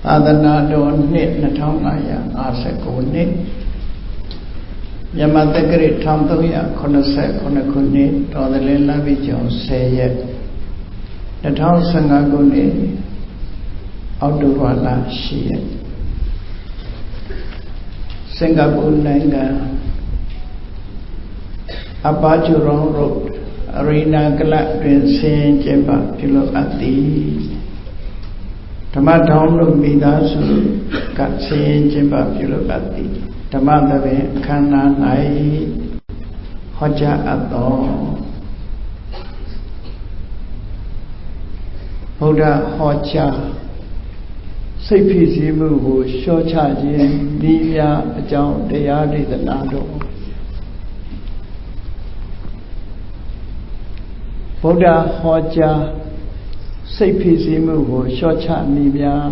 သာသနာတော်နှစ်2559နှစ်မြန်မာတက္ကရာ1389ခုနှစ်တော်သလင်းလပြည့်ကျော်10ရက်2015ခုနှစ်အောက်တိုဘာလ10ရက်စင်ကာပူနိုင်ငံအပါဂျူရောင်းရိုဒ်အရီနာကလပ်တွင်ဆင်းကျင်းပပြုလုပ်အပ်သည်ဓမ္မထောင်တို့မိသားစုကဆင်းကျင်းပပြုလုပ်အပ်သည်ဓမ္မသဘင်အခမ်းအနား၌ဟောကြားအပ်သောဗုဒ္ဓဟောကြားစိတ်ဖြစ်စီမှုကိုလျှော့ချခြင်းဤများအကြောင်းတရားဒေသနာတို့ဗုဒ္ဓဟောကြားစိတ်ဖြစ်စီမှုကိုလျှော့ချနည်းများ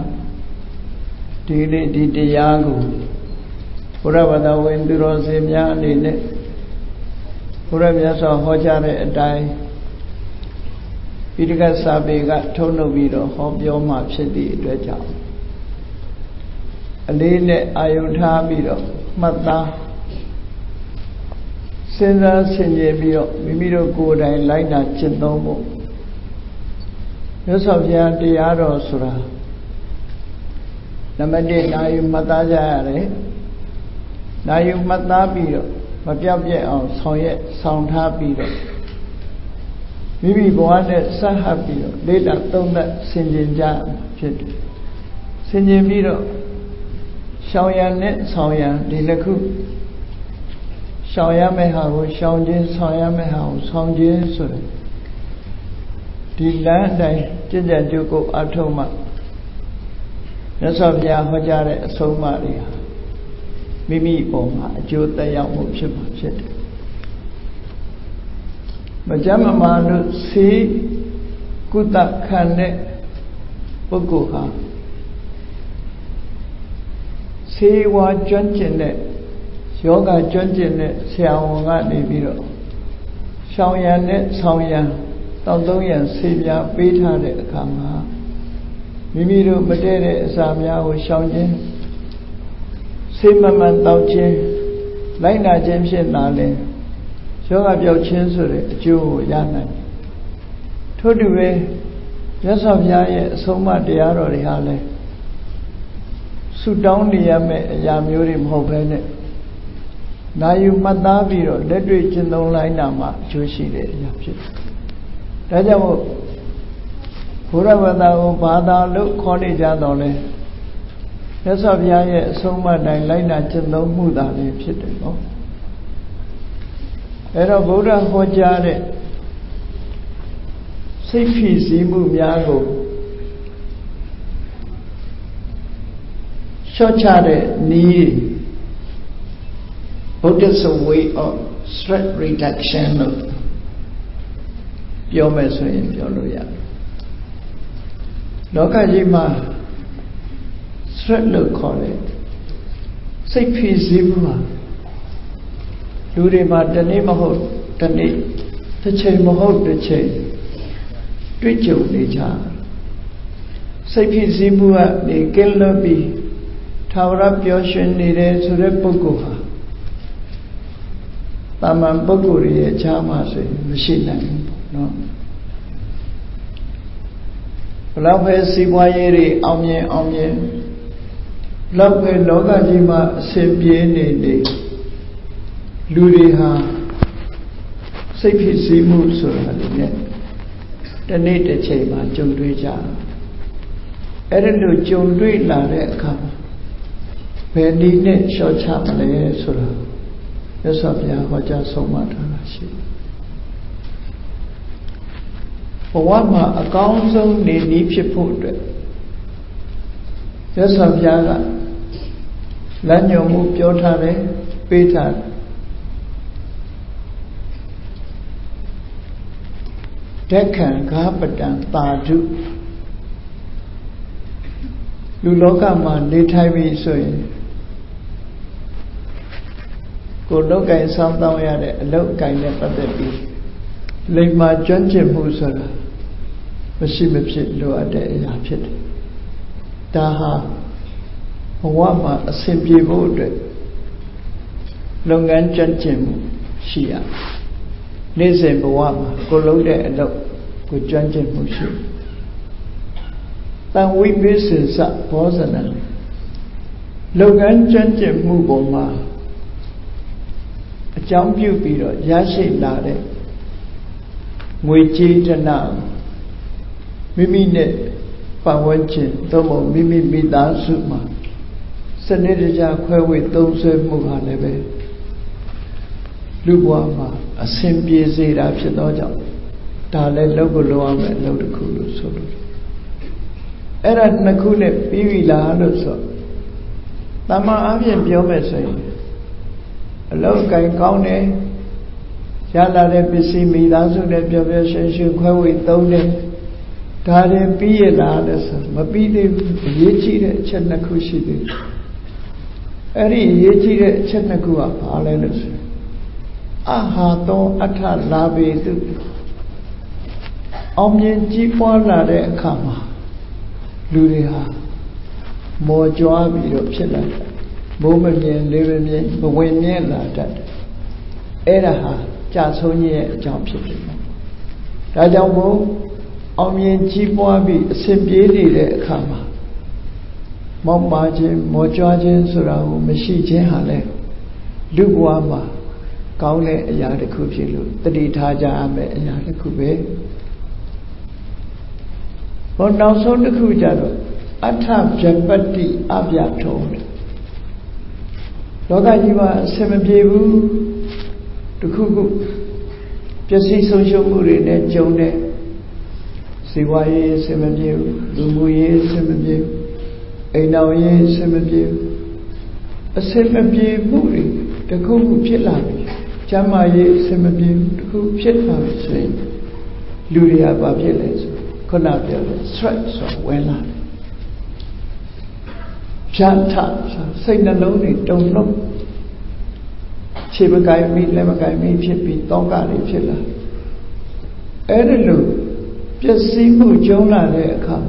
ဒီနေ့ဒီတရားကိုဘုရားဘာသာဝင်သူတော်စင်များအနေနဲ့ဘုရားမြတ်စွာဟောကြားတဲ့အတိုင်းဣတိကစာပေကထုတ်လုပ်ပြီးတော့ဟောပြောမှဖြစ်သည့်အတွက်ကြောင့်အလေးနဲ့အာယုထားပြီးတော့မှတ်သားစဉ်းစားဆင်ခြင်ပြီးတော့မိမိတို့ကိုယ်တိုင်လိုက်နာကျင့်သုံးဖို့မြတ်စွာဘုရားတရားတော်ဆိုတာနံပါတ်1နာယူမှတ်သားကြရတယ်နာယူမှတ်သားပြီးတော့မပြောက်ပြက်အောင်ဆောင်ထားပြီးတော့မိမိဘဝနဲ့ဆက်ဟပ်ပြီးတော့လေ့လာသုံးသပ်ဆင်ခြင်ကြဖြစ်တယ်ဆင်ခြင်ပြီးတော့ရှောင်ရံနဲ့ဆောင်ရံဒီနှစ်ခုရှောင်ရမယ့်ဟာကိုရှောင်ခြင်းဆောင်ရမယ့်ဟာကိုဆောင်ခြင်းဆိုတယ်ဒီလမ်းအတိုင်းကြည်ကြံကြိုးကိုအထုံးမှမြတ်စွာဘုရားဟောကြားတဲ့အဆုံးအမတွေဟာမိမိပုံမှာအကျိုးသက်ရောက်မှုဖြစ်မှာဖြစ်တယ်မကြမ်းမမာလို့ဆေးကုသခံတဲ့ပုဂ္ဂိုလ်ဟာဆေးဝါးကျွမ်းကျင်တဲ့ယောဂကျွမ်းကျင်တဲ့ဆရာဝန်ကနေပြီးတော့ရှောင်ရံနဲ့ဆောင်ရံတောက်သုံးရန်ဆေးပြားပေးထားတဲ့အခါမှာမိမိတို့မတည့်တဲ့အစာများကိုရှောင်ခြင်းဆေးမမှန်တောက်ခြင်းလိုက်နာခြင်းဖြစ်လာလဲယောဂပြောက်ခြင်းဆိုတဲ့အကျိုးကိုရနိုင်ထို့တူပဲမြတ်စွာဘုရားရဲ့အဆုံးအမတရားတော်တွေဟာလဲဆုတောင်းနေရမယ့်အရာမျိုးတွေမဟုတ်ဘဲနဲ့နာယူမှတ်သားပြီးတော့လက်တွေ့ကျင့်သုံးလိုက်တာမှအကျိုးရှိတဲ့အရာဖြစ်တယ်။ဒါကြောင့်မို့ဘုရားဘာသာကိုဘာသာလို့ခေါ်နေကြတော့လဲမြတ်စွာဘုရားရဲ့အဆုံးအမတိုင်းလိုက်နာကျင့်သုံးမှုသာပဲဖြစ်တယ်နော်။အဲတော့ဘုရားဟောကြားတဲ့စိတ်ဖြစ်စည်းမှုများကိုလျှော့ချတဲ့နည်း Buddhist way of stress reduction လို့ပြောမယ်ဆိုရင်ပြောလို့ရတယ်လောကကြီးမှာ stress လို့ခေါ်တယ်စိတ်ဖြစ်စည်းမှုဟာလူတွေမှာတနေ့မဟုတ်တနေ့တစ်ချိန်မဟုတ်တစ်ချိန်တွေ့ကြုံနေကြစိတ်ဖြစ်စည်းမှုကနေကင်းလွတ်ပြီးထာဝရပျော်ရွှင်နေတဲ့ဆိုတဲ့ပုဂ္ဂိုလ်ဟာတာမန်ပုဂ္ဂိုလ်ရဲ့ခြားမှဆိုရင်မရှိနိုင်ဘူးပေါ့နော်ဘလောက်ပဲစီးပွားရေးတွေအောင်မြင်လောက်ပဲလောကကြီးမှာအဆင်ပြေနေလူတွေဟာစိတ်ဖြစ်စည်းမှုဆိုတာလည်းနဲ့တနေ့တစ်ချိန်မှာကြုံတွေ့ကြအဲ့ဒါလိုကြုံတွေ့လာတဲ့အခါဘယ်နည်းနဲ့လျှော့ချမလဲဆိုတာမြတ်စွာဘုရားဟောကြားဆုံးမထားတာရှိတယ်ဘဝမှာအကောင်းဆုံးနေနည်းဖြစ်ဖို့အတွက်မြတ်စွာဘုရားကလမ်းညွှန်မှုပြောထားတယ်ပေးထားတယ်ဓက္ခံဃာပတံသာဓုလူလောကမှာနေထိုင်ပြီဆိုရင်ကိုယ်လုပ်ကိုင်ဆောင်တောင်းရတဲ့အလုပ်အကိုင်နဲ့ပတ်သက်ပြီးလိမ္မာကျွမ်းကျင်မှုဆိုတာမရှိမဖြစ်လိုအပ်တဲ့အရာဖြစ်တယ် Daha Wama a simply voted Long and Janjim Shia Nizem Wama, Golode and good Janjim Mushi. Then we business up personally. Logan Janjim Muboma a jump you beat Yashi Lade Muji Janam Mimi Net Pawanchin Tomo Mimi Midan Suma Sanitaja Kwe those Muhanebe Lubuama a simple Zira Pinoja Tale Logo Loam and Lodakulu Solo Erat Nakune Pivila Aluso Tama Avian Biomese a low guy county Yala de Pisi Milazu de Biomese Kwe Tone Tare Pia Mabidi Yichi Chenakushi Eri Yichi Chenakua Palenus Aha Don Ata Labi Omni Jipola de Kama Luria More Joabi of Chilla Bohemian living Bohemian that Eraha Jasonia Jumping Rajamu Omni Jipoabi Simbi de Kama Momaji Mojajin Surahu Meshiji Hale Luguama Kaule Yadikupilu Taditaja Ame Yadikube But now so the Kujaro Atab Japati Abya told Logajiva Semebu the Kuku Jesse Social Murine Jone Siwaye Semebu Lumuye Semebu Einaye Semebu a Semebu Muri the Kuku Pilabi Jamaye Semebu the Kuku Pilabi saying Luria Babiles Konabia threats of Wella Chanta, say the lonely, don't look. Chibagai meat, Lemagai meat, Chippy, Dogari, Chilla. Edilu, just see who Jonah there come,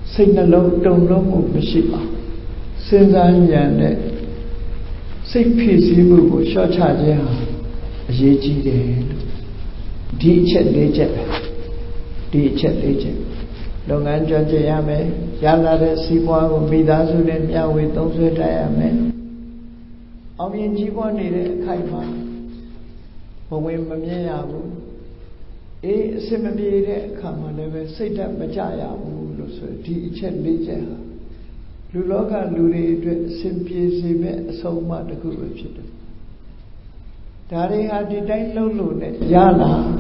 say the low, don't look, Mishipa. Since I'm young, say peace, you move, short charge, Yeji, Deachet. Long and Jayame, Yala de Siwa, Midazu, and Yahweh, those who Diame. Omian Jiwa needed Kaima. When we Mamiabu, a similar come on ever say that Majaya, Deachet Leja. Luloga Luri, simply Zime, so much a good witch. Dari had the day low Yala,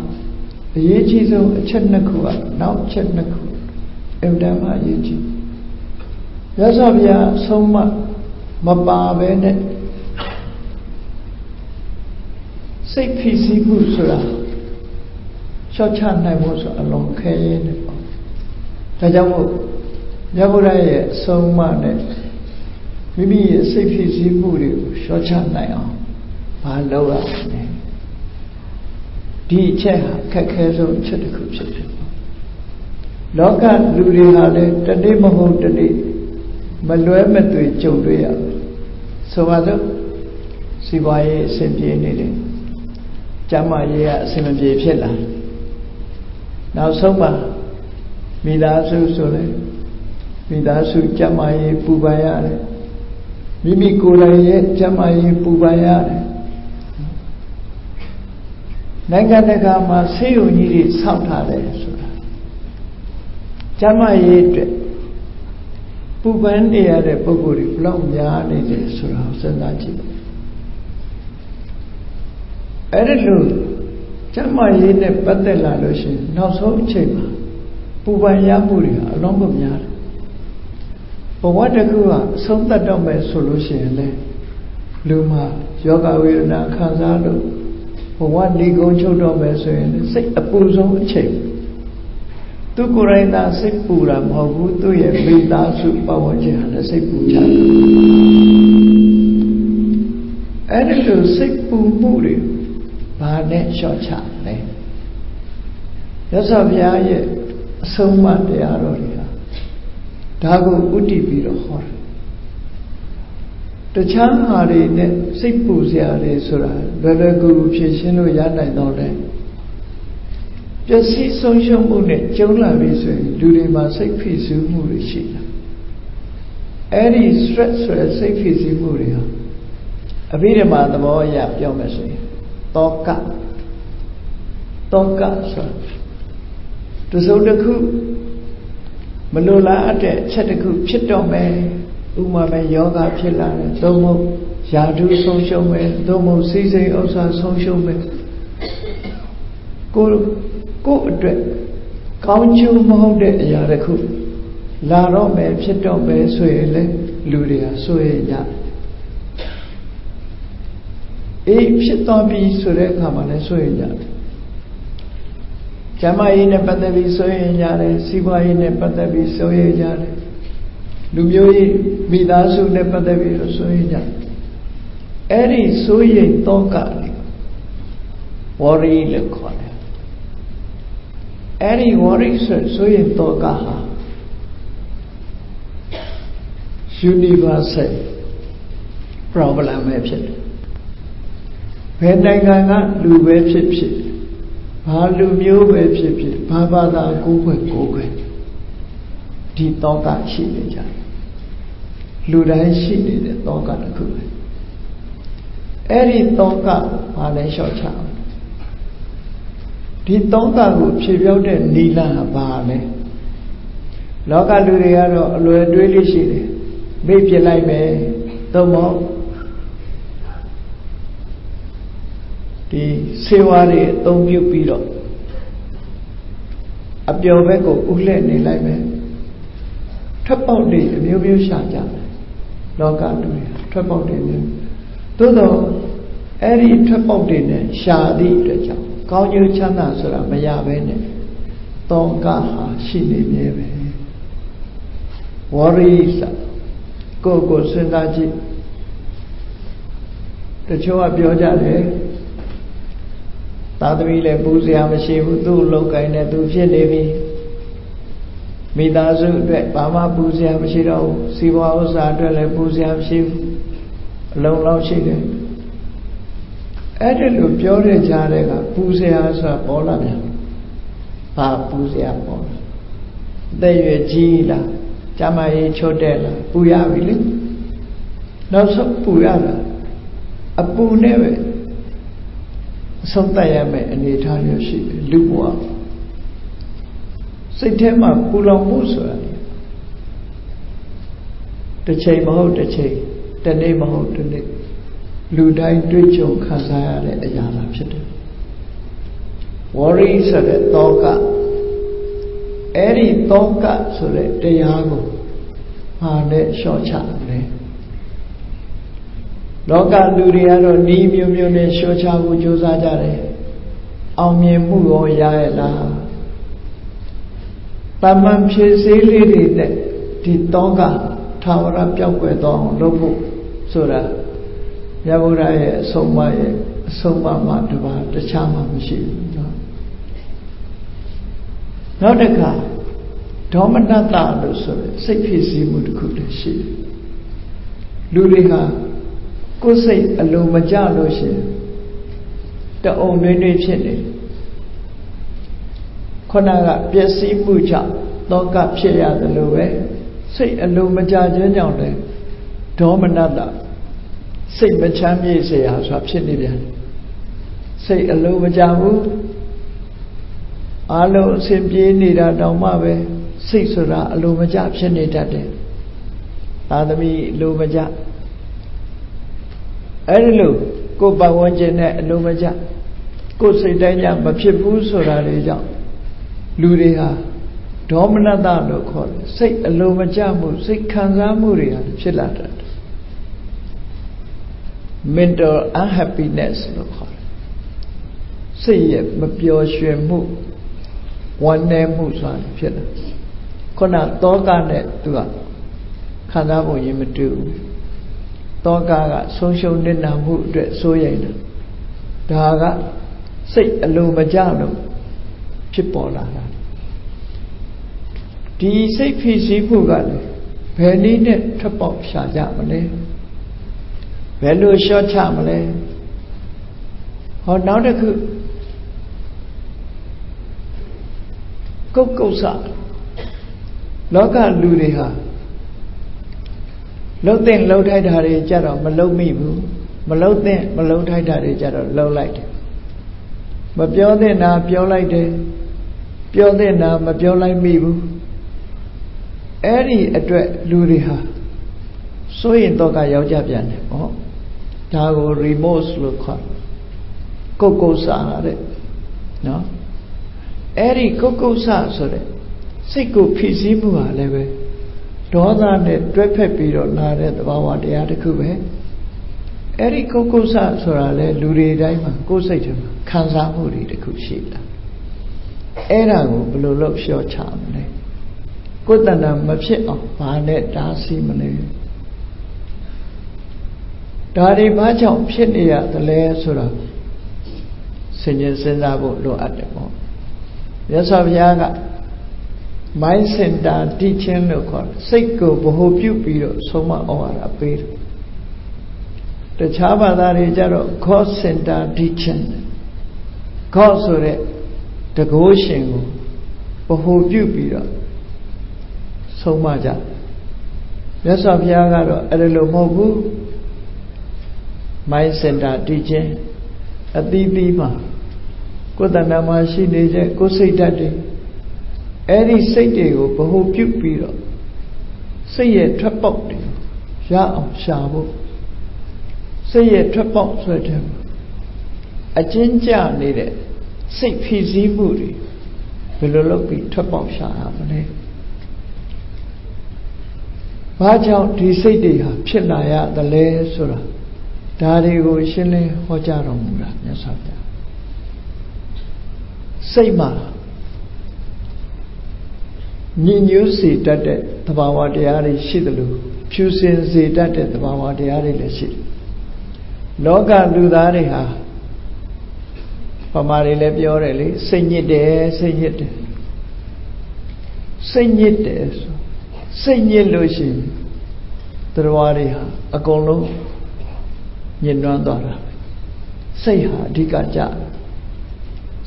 the Yechizo Chetnakua, now Chetnakua. Evdama Yechi Yasavia Soma Mababene Say PC Busura Shochan was along Kayen Tajamu Yaburaye Soma Maybe say PC Buri Shochan Nayo Paloa D. Cheha Kakazo Chetakup Loka Luri Hale, the name of Hotani, Maluemetri Childria. So other Sivaye Sempianidi Jamaya Simji Pilla. Now Soma Midasu Sole Midasu Jamaye Pubayare Mimi Kuraye Jamaye Pubayare Naganagama Seyu Niri Soutale. Jamaye Puban air a Poguri, Plum Yard is Surhouse and Nachi. Edilu Jamaye Patela Lucian, now so chamber. Puban Yamuri, a long of yard. But what a gua, some that don't make solution, Luma, Yoga will not Kazado, for one legal children, say a puzzle chamber. Tu Kurena Sipura Mavu to a Vida Supawaja, the Sipuja. Edilu Sipu Muri, Bane Shocha. Yasavia, so much the Aroria. ဒါကိုဥတည်ပြီးတော့ဟောတယ်တခြားဟာတွေနဲ့စိတ်ပူစရာတွေဆိုတာလွယ်လွယ်ကူကူဖြေရှင်းလို့ရနိုင်တော့တယ်ပျက်စီးဆုံးရှုံးမှုနဲ့ကျုံလာပြီဆိုရင်လူတွေမှာစိတ်ဖိစီးမှုတွေရှိလာအဲ့ဒီ stress ဆိုတဲ့စိတ်ဖိစီးမှုတွေဟာအဘိဓမ္မာသဘောအရပြောမယ်ဆိုရင်တောကဆိုတစုံတစ်ခုမလိုလားအပ်တဲ့အချက်တစ်ခုဖြစ်တော့မယ်ဥမာပဲယောဂဖြစ်လာတယ်သို့မဟုတ်ယာတုဆုံးရှုံးမယ်သို့မဟုတ်စိစိမ်ဥစ္စာဆုံးရှုံးမယ်ကိုအတွက်ကောင်းကျိုးမဟုတ်တဲ့အရာတစ်ခုလာတော့မယ်ဖြစ်တော့မယ်ဆိုရင်လေလူတွေဟာစိုးရိမ်ကြအေးဖြစ်သွားပြီဆိုတဲ့အခါမှာလည်းစိုးရိမ်ကြတယ်ကျမ်းမာရေးနဲ့ပတ်သက်ပြီးစိုးရိမ်ကြတယ်စီးပွားရေးနဲ့ပတ်သက်ပြီးစိုးရိမ်ကြတယ်လူမျိုးရေးမိသားစုနဲ့ပတ်သက်ပြီးတော့စိုးရိမ်ကြတယ်အဲ့ဒီစိုးရိမ်တော့ကလေ worry လို့ခေါ်တယ်အဲ့ဒီ worry ဆိုရင်တော့ကဟာ universal problem ပဲဖြစ်တယ်ဘယ်နိုင်ငံကလူပဲဖြစ်ဖြစ်ဘာလူမျိုးပဲဖြစ်ဖြစ်ဘာဘာသာကိုယ်ွယ်ဒီတော့ကရှိနေကြတယ်လူတိုင်းရှိနေတဲ့တော့ကတစ်ခုပဲအဲ့ဒီတော့ကဘာလဲလျှော့ချအောင်ဒီတော့ကကိုဖြေပြောတဲ့နီလန်ဘာလဲလောကလူတွေကတော့အလွယ်တွေးလို့ရှိတယ်မေ့ပြလိုက်မယ်သို့မဟုတ်ဒီဆေးဝါးတွေအသုံးပြုပြီးတော့အပျော်ဘက်ကိုဥလှည့်နေလိုက်မယ်ထွက်ပေါက်တွေအမျိုးမျိုးရှာကြတယ်လောကလူတွေထွက်ပေါက်တွေမျိုးသို့တော့အဲ့ဒီထွက်ပေါက်တွေနဲ့ရှာသည့်အတွက်ကြောင့်ကောင်းကျိုးချမ်းသာဆိုတာမရဘဲနဲ့တောကဟာရှိနေမြဲပဲဝရိစကိုစဉ်းစားကြည့်တချို့ကပြောကြတယ်သာသမီလည်းပူစရာမရှိဘူးသူ့လောက်ကိုင်းနဲ့သူဖြစ်နေပြီမိသားစုအတွက်ဘာမှပူစရာမရှိတော့ဘူးစီးပွားဥစ္စာအတွက်လည်းပူစရာမရှိဘူးအလုံးလောက်ရှိတယ်အဲ့ဒီလိုပြောတဲ့ကြားတဲ့ကပူစရာဆိုတာပေါ်လာပြန်ဘာပူစရာပေါ်လာတဲ့ရွယ်ကြီးလားကျမကြီးချွတ်တဲ့လားပူရပြီလေနောက်ဆုံးပူရတာအပူနဲ့ပဲဆုံးတတ်ရမယ်အနေထားမျိုးရှိတယ်လူဘဝစိတ်ထဲမှာပူလောင်မှုဆိုတာတစ်ချိန်မဟုတ်တစ်ချိန်တစ်နေ့မဟုတ်တစ်နေ့လူတိုင်းတွေ့ကြုံခံစားရတဲ့အရာလားဖြစ်တယ် worry ဆိုတဲ့တောကအဲ့ဒီတောကဆိုတဲ့တရားကိုဟာနဲ့လျှော့ချတယ်လောကလူတွေကတော့ဤမျိုးမျိုးနဲ့လျှော့ချဖို့ကြိုးစားကြတယ်အောင်မြင်မှုရောရရဲ့လားတမန်ဖြည့်စည်းလေးတွေနဲ့ဒီတောကထာဝရပြောက်ွယ်သွားအောင်လုပ်ဖို့ဆိုတာမြတ်ဗုဒ္ဓရဲ့အဆုံးအမမှတပါးတခြားမှမရှိဘူးနောက်တစ်ခါဒေါမနတလို့ဆိုရယ်စိတ်ဖြစ်စည်းမှုတစ်ခုတည်းရှိတယ်လူတွေဟာကိုယ်စိတ်အလိုမကျလို့ရှိရင်တအုံနှွေးနှွေးဖြစ်နေခုနကပျက်စီးမှုကြောင့်တောကဖြစ်ရတယ်လို့ပဲစိတ်အလိုမကျခြင်းကြောင့်လည်းဒေါမနတစိတ်မချမ်းမြေ့เสียဟာဆိုတာဖြစ်နေပြန်စိတ်အလိုမကျဘူးအလုံးအစဉ်ပြေးနေတာတောင်မှပဲစိတ်ဆိုတာအလိုမကျဖြစ်နေတတ်တယ်သာသမီအလိုမကျအဲ့ဒီလိုကိုယ်ပတ်ဝန်းကျင်နဲ့အလိုမကျကိုယ်စိတ်တိုင်းကြမဖြစ်ဘူးဆိုတာတွေကြောင့်လူတွေဟာဒေါမနတလို့ခေါ်တယ်စိတ်အလိုမကျမှုစိတ်ခံစားမှုတွေဟာဖြစ်လာတတ်တယ် mental unhappiness လို့ခေါ်တယ်စိတ်ရဲ့မပျော်ရွှင်မှုဝမ်းနည်းမှုဆိုတာဖြစ်တယ်ခုနတောကနဲ့သူကခံစားဖို့ရင်မတူဘူးတောကဆုံးရှုံးနစ်နာမှုအတွက်စိုးရိမ်တယ်ဒါကစိတ်အလိုမကျလို့ဖြစ်ပေါ်လာတာဒီစိတ်ဖြစ်စည်းမှုကလည်း ဘယ်နည်းနဲ့ထွက်ပေါက်ရှာကြမလဲဘယ်လိုလျှော့ချမလဲဟောနောက်တစ်ခုကုတ်ဆလောကလူတွေဟာလှုပ်တဲ့လှုပ်ထိုက်တာတွေကြတော့မလှုပ်မိဘူးမလှုပ်တဲ့မလှုပ်ထိုက်တာတွေကြတော့လှုပ်လိုက်တယ်မပြောတဲ့နာပြောလိုက်တယ်ပြောတဲ့နာမပြောလိုက်မိဘူးအဲ့ဒီအတွက်လူတွေဟာစိုးရင်တော့ကရောက်ကြပြန်တယ်ဟောဒါကို remorse လို့ခေါ်ကုတ်ဆာတဲ့နော်အဲ့ဒီကုတ်ဆာဆိုတဲ့စိတ်ကိုဖိစီးမှုဟာလည်းပဲဒေါသနဲ့တွဲဖက်ပြီးတော့လာတဲ့သဘာဝတရားတစ်ခုပဲအဲ့ဒီကုတ်ဆာဆိုတာလေလူတွေတိုင်းမှာကိုယ်စိတ်ထဲမှာခံစားမှုတွေတစ်ခုရှိလာအဲ့ဒါကိုဘယ်လိုလုပ်လျှော့ချမလဲကိုယ်တဏ္ဍာမဖြစ်အောင်ဘာနဲ့တားဆီးမလဲဒါတွေဘာကြောင့်ဖြစ်နေရသလဲဆိုတော့စဉ်းကျင်စဉ်းစားဖို့လိုအပ်တယ်ပေါ့မြတ်စွာဘုရားက mind center teaching လို့ခေါ်တယ်စိတ်ကိုဗဟိုပြုပြီးတော့ဆုံးမဩဝါဒပေးတယ်တခြားဘာသာတွေကြတော့ God center teaching God ဆိုတဲ့တကုရှင်ကိုဗဟိုပြုပြီးတော့ဆုံးမကြမြတ်စွာဘုရားကတော့အဲ့လိုမဟုတ်ဘူး mind center teaching အသီးသီးမှာကိုယ်တဏ္ဍာမှာရှိနေတဲ့ကိုယ်စိတ်ဓာတ်တွေအဲ့ဒီစိတ်တွေကိုဗဟိုပြုပြီးတော့စိတ်ရဲ့ထွက်ပေါက်တွေရအောင်ရှာဖို့စိတ်ရဲ့ထွက်ပေါက်ဆိုတဲ့အကျဉ်းကျနေတဲ့စိတ်ဖိစီးမှုတွေဘယ်လိုလုပ်ပြီးထွက်ပေါက်ရှာရမလဲဘာကြောင့်ဒီစိတ်တွေဟာဖြစ်လာရသလဲဆိုတာဒါတွေကိုရှင်းလင်းဟောကြားတော်မူတာမြတ်စွာဘုရားစိတ်မှာညဉ့်ညူးစေတတ်တဲ့သဘာဝတရားတွေရှိသလိုဖြူစင်စေတတ်တဲ့သဘာဝတရားတွေလည်းရှိတယ်လောကလူသားတွေဟာဗမာတွေလည်းပြောတယ်လေစိတ်ညစ်တယ်စိတ်ညစ်တယ်စိတ်ညစ်တယ်ဆိုစိတ်ညစ်လို့ရှိရင်တရားတွေဟာအကုန်လုံးညှဉ်းနှွမ်းသွားတာစိတ်ဟာအဓိကကြ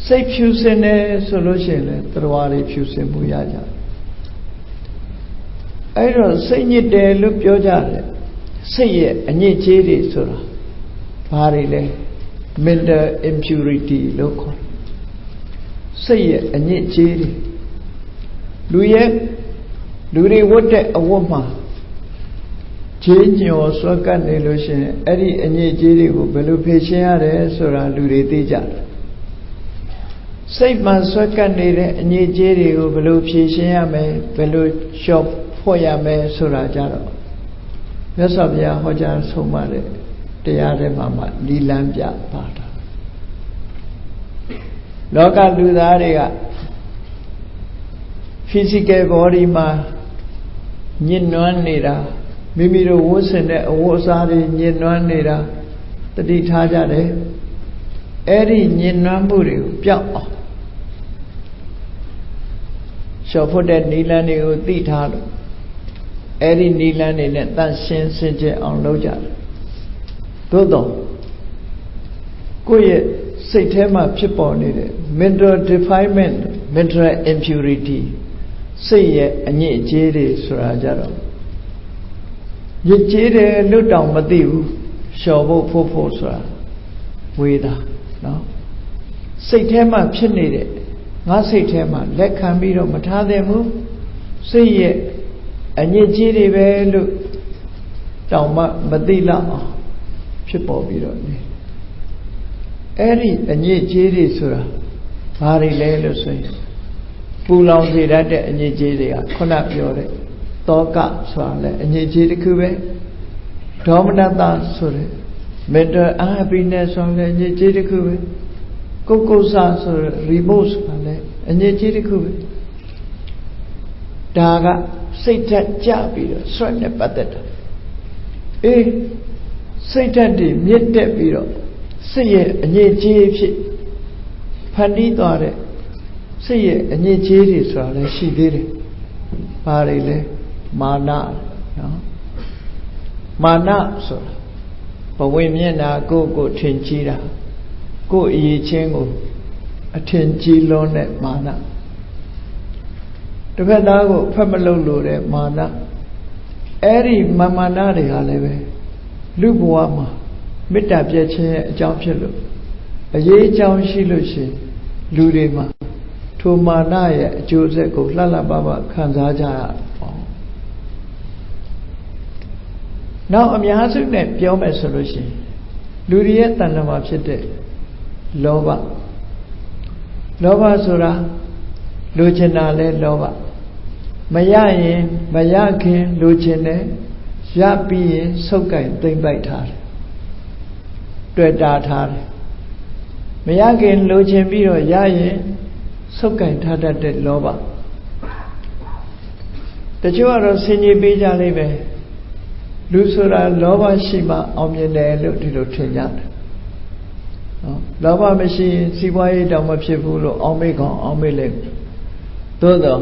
စိတ်ဖြူစင်တယ်ဆိုလို့ရှိရင်လည်းတရားတွေဖြူစင်မှုရကြအဲ့တော့စိတ်ညစ်တယ်လို့ပြောကြတယ်စိတ်ရဲ့အညစ်အကြေးတွေဆိုတာဘာတွေလဲ mental impurity လို့ခေါ်စိတ်ရဲ့အညစ်အကြေးတွေလူတွေဝတ်တဲ့အဝတ်မှာခြေညော်ဆွဲကပ်နေလို့ရှိရင်အဲ့ဒီအညစ်အကြေးတွေကိုဘယ်လိုဖြေရှင်းရတယ်ဆိုတာလူတွေသိကြတယ်စိတ်မှာဆွဲကပ်နေတဲ့အညစ်အကြေးတွေကိုဘယ်လိုဖြေရှင်းရမလဲဘယ်လိုလျှော့ဖို့ရမယ်ဆိုတာကြတော့မြတ်စွာဘုရားဟောကြားဆုံးမတဲ့တရားတွေမှာနိလန်းပြပါတာလောကလူသားတွေက physical body မှာညှဉ်းနှွမ်းနေတာမိမိတို့ဝတ်ဆင်တဲ့အဝတ်အစားတွေညှဉ်းနှွမ်းနေတာတတိထားကြတယ်အဲ့ဒီညှဉ်းနှွမ်းမှုတွေကိုပျောက်အောင်လျှော်ဖို့တဲ့နိလန်းတွေကိုသိထားလို့အဲ့ဒီနိလန်းတွေနဲ့တန့်ရှင်းစင်ကြယ်အောင်လုပ်ကြတယ်သို့တော့ကိုယ့်ရဲ့စိတ်ထဲမှာဖြစ်ပေါ်နေတဲ့ mental defilement mental impurity စိတ်ရဲ့အညစ်အကြေးတွေဆိုတာကြတော့ညစ်ကြေးတယ်လို့တောင်မသိဘူးလျှော်ဖို့ဆိုတာဝေးတာနော်စိတ်ထဲမှာဖြစ်နေတဲ့ငါစိတ်ထဲမှာလက်ခံပြီးတော့မထားသင့်ဘူးစိတ်ရဲ့အညစ်အကြေးတွေပဲလို့တောင်မသိလောက်အောင်ဖြစ်ပေါ်ပြီးတော့နေအဲ့ဒီအညစ်အကြေးတွေဆိုတာဘာတွေလဲလို့ဆိုရင်ပူလောင်စေတတ်တဲ့အညစ်အကြေးတွေကခုနပြောတဲ့တောကဆိုတာလည်းအညစ်အကြေးတစ်ခုပဲဒေါမနတဆိုတဲ့ mental unhappiness ဆိုတာလည်းအညစ်အကြေးတစ်ခုပဲကုတ်ဆာဆိုတဲ့ remorse ဆိုတာလည်းအညစ်အကြေးတစ်ခုပဲဒါကစိတ်ဓာတ်ကြပြီးတော့ stress နဲ့ပတ်သက်တာအေးစိတ်ဓာတ်တွေမြင့်တက်ပြီးတော့စိတ်ရဲ့အညစ်အကြေးဖြစ်ဖန်တီးသွားတဲ့စိတ်ရဲ့အညစ်အကြေးတွေဆိုတာလည်းရှိသေးတယ်။ဘာတွေလဲမာန နော်မာနဆိုတာဘဝင်မျက်နာကိုထင်ကြီးတာကိုအရေးချင်းကိုအထင်ကြီးလွန်းတဲ့မာနတစ်ဖက်သားကိုဖက်မလုပ်လို့တဲ့မာနအဲ့ဒီမာနတွေဟာလည်းပဲလူဘဝမှာမေတ္တာပြည့်ခြင်းရဲ့အကြောင်းဖြစ်လို့အရေးအကြောင်းရှိလို့ရှိရင်လူတွေမှာထိုမာနရဲ့အကျိုးဆက်ကိုလှလှပပခံစားကြရအောင်နောက်အများစုနဲ့ပြောမယ်ဆိုလို့ရှိရင်လူတွေရဲ့တဏ္ဍာမှာဖြစ်တဲ့လောဘဆိုတာလိုချင်တာလဲလောဘမရရင်မရခင်လိုချင်တယ်ရပြီးရင်ဆုပ်ကင်သိမ့်ပိုက်ထားတယ်တွေ့တာထားတယ်မရခင်လိုချင်ပြီးတော့ရရင်ဆုပ်ကင်ထားတတ်တဲ့လောဘတချို့ကတော့ဆင်ခြင်ပေးကြလိမ့်မယ်လူဆိုတာလောဘရှိမှအောင်မြင်တယ်လို့ဒီလိုထင်ကြတယ်နော်လောဘမရှိရင်စီးပွားရေးတောင်မဖြစ်ဘူးလို့အောင်းမေ့ကောင်အောင်းမေ့လိုက်သို့တော့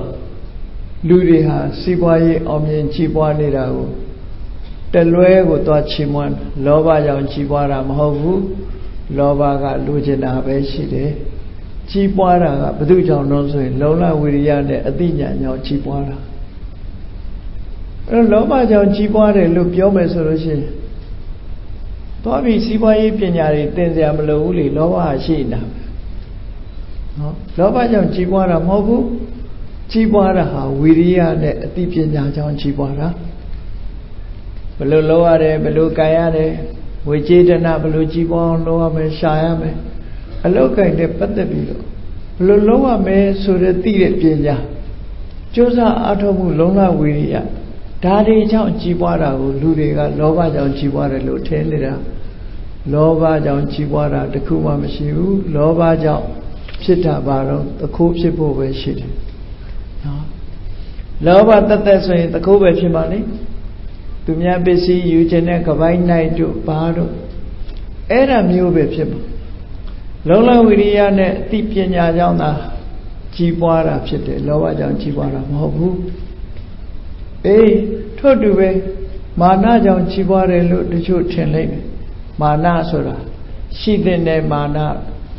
လူတွေဟာစီးပွားရေးအောင်မြင်ကြီးပွားနေတာကိုတလွဲကိုသွားချီးမွမ်းလောဘကြောင့်ကြီးပွားတာမဟုတ်ဘူးလောဘကလိုချင်တာပဲရှိတယ်ကြီးပွားတာကဘယ်သူကြောင့်လို့ဆိုရင်လုံလဝိရိယနဲ့အသိဉာဏ်ကြောင့်ကြီးပွားတာအဲ့လောဘကြောင့်ကြီးပွားတယ်လို့ပြောမယ်ဆိုလို့ရှိရင်သွားပြီးစီးပွားရေးပညာတွေသင်စရာမလိုဘူးလေလောဘရှိနေတာနော်လောဘကြောင့်ကြီးပွားတာမဟုတ်ဘူးကြီးပွားတာဟာဝိရိယနဲ့အသိပညာကြောင့်ကြီးပွားတာဘယ်လိုလုပ်ရတယ်ဘယ်လိုကြံရတယ်ဝိចេတနာဘယ်လိုကြီးပွားအောင်လုပ်ရမယ်ရှာရမယ်အလုပ်ကြိုင်တဲ့ပတ်သက်ပြီးတော့ဘယ်လိုလုပ်ရမယ်ဆိုတဲ့သိတဲ့ပညာကြိုးစားအားထုတ်မှုလုံလဝိရိယဒါတွေကြောင့်ကြီးပွားတာကိုလူတွေကလောဘကြောင့်ကြီးပွားတယ်လို့ထင်နေတာလောဘကြောင့်ကြီးပွားတာတခုမှမရှိဘူးလောဘကြောင့်ဖြစ်တာဘာလို့တခိုးဖြစ်ဖို့ပဲရှိတယ်နော်လောဘတသက်ဆိုရင်တခိုးပဲဖြစ်ပါလိမ့်သူများပစ္စည်းယူခြင်းနဲ့ကပိုင်းနိုင်တို့ဘာတို့အဲ့ဒါမျိုးပဲဖြစ်ပါလုံလဝိရိယနဲ့အသိပညာကြောင့်သာကြီးပွားတာဖြစ်တယ်လောဘကြောင့်ကြီးပွားတာမဟုတ်ဘူးအေးထို့တူပဲမာနကြောင့်ကြီးပွားတယ်လို့တချို့ထင်လိုက်တယ်မာနဆိုတာရှိတဲ့မာန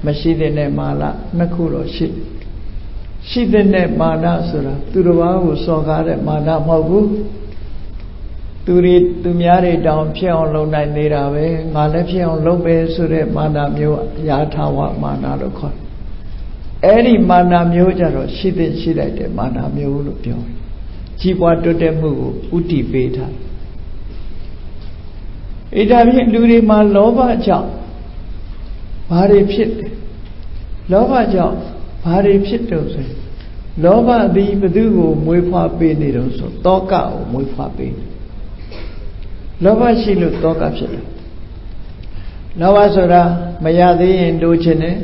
မရှိတဲ့မာနနှစ်ခုတော့ရှိတဲ့မာနဆိုတာသူတစ်ပါးကိုစော်ကားတဲ့မာနမဟုတ်ဘူးသူများတွေတောင်ဖြစ်အောင်လုပ်နိုင်နေတာပဲငါလည်းဖြစ်အောင်လုပ်ပဲဆိုတဲ့မာနမျိုးယာထာဝမာနလို့ခေါ်တယ်အဲ့ဒီမာနမျိုးကြတော့ရှိလိုက်တဲ့မာနမျိုးလို့ပြောတယ်ကြီးပွားတိုးတက်မှုကိုဥတည်ပေးထားတယ်ဒါဖြင့်လူတွေမှာလောဘကြောင့်ဘာတွေဖြစ်တယ်လောဘကြောင့်ဘာတွေဖြစ်တော့ဆိုလောဘသည်ဘသူကိုမွေးဖွားပေးနေတော့ဆိုတောကကိုမွေးဖွားပေးတယ်လောဘရှိလို့တောကဖြစ်တယ်လောဘဆိုတာမရသေးရင်လိုချင်တယ်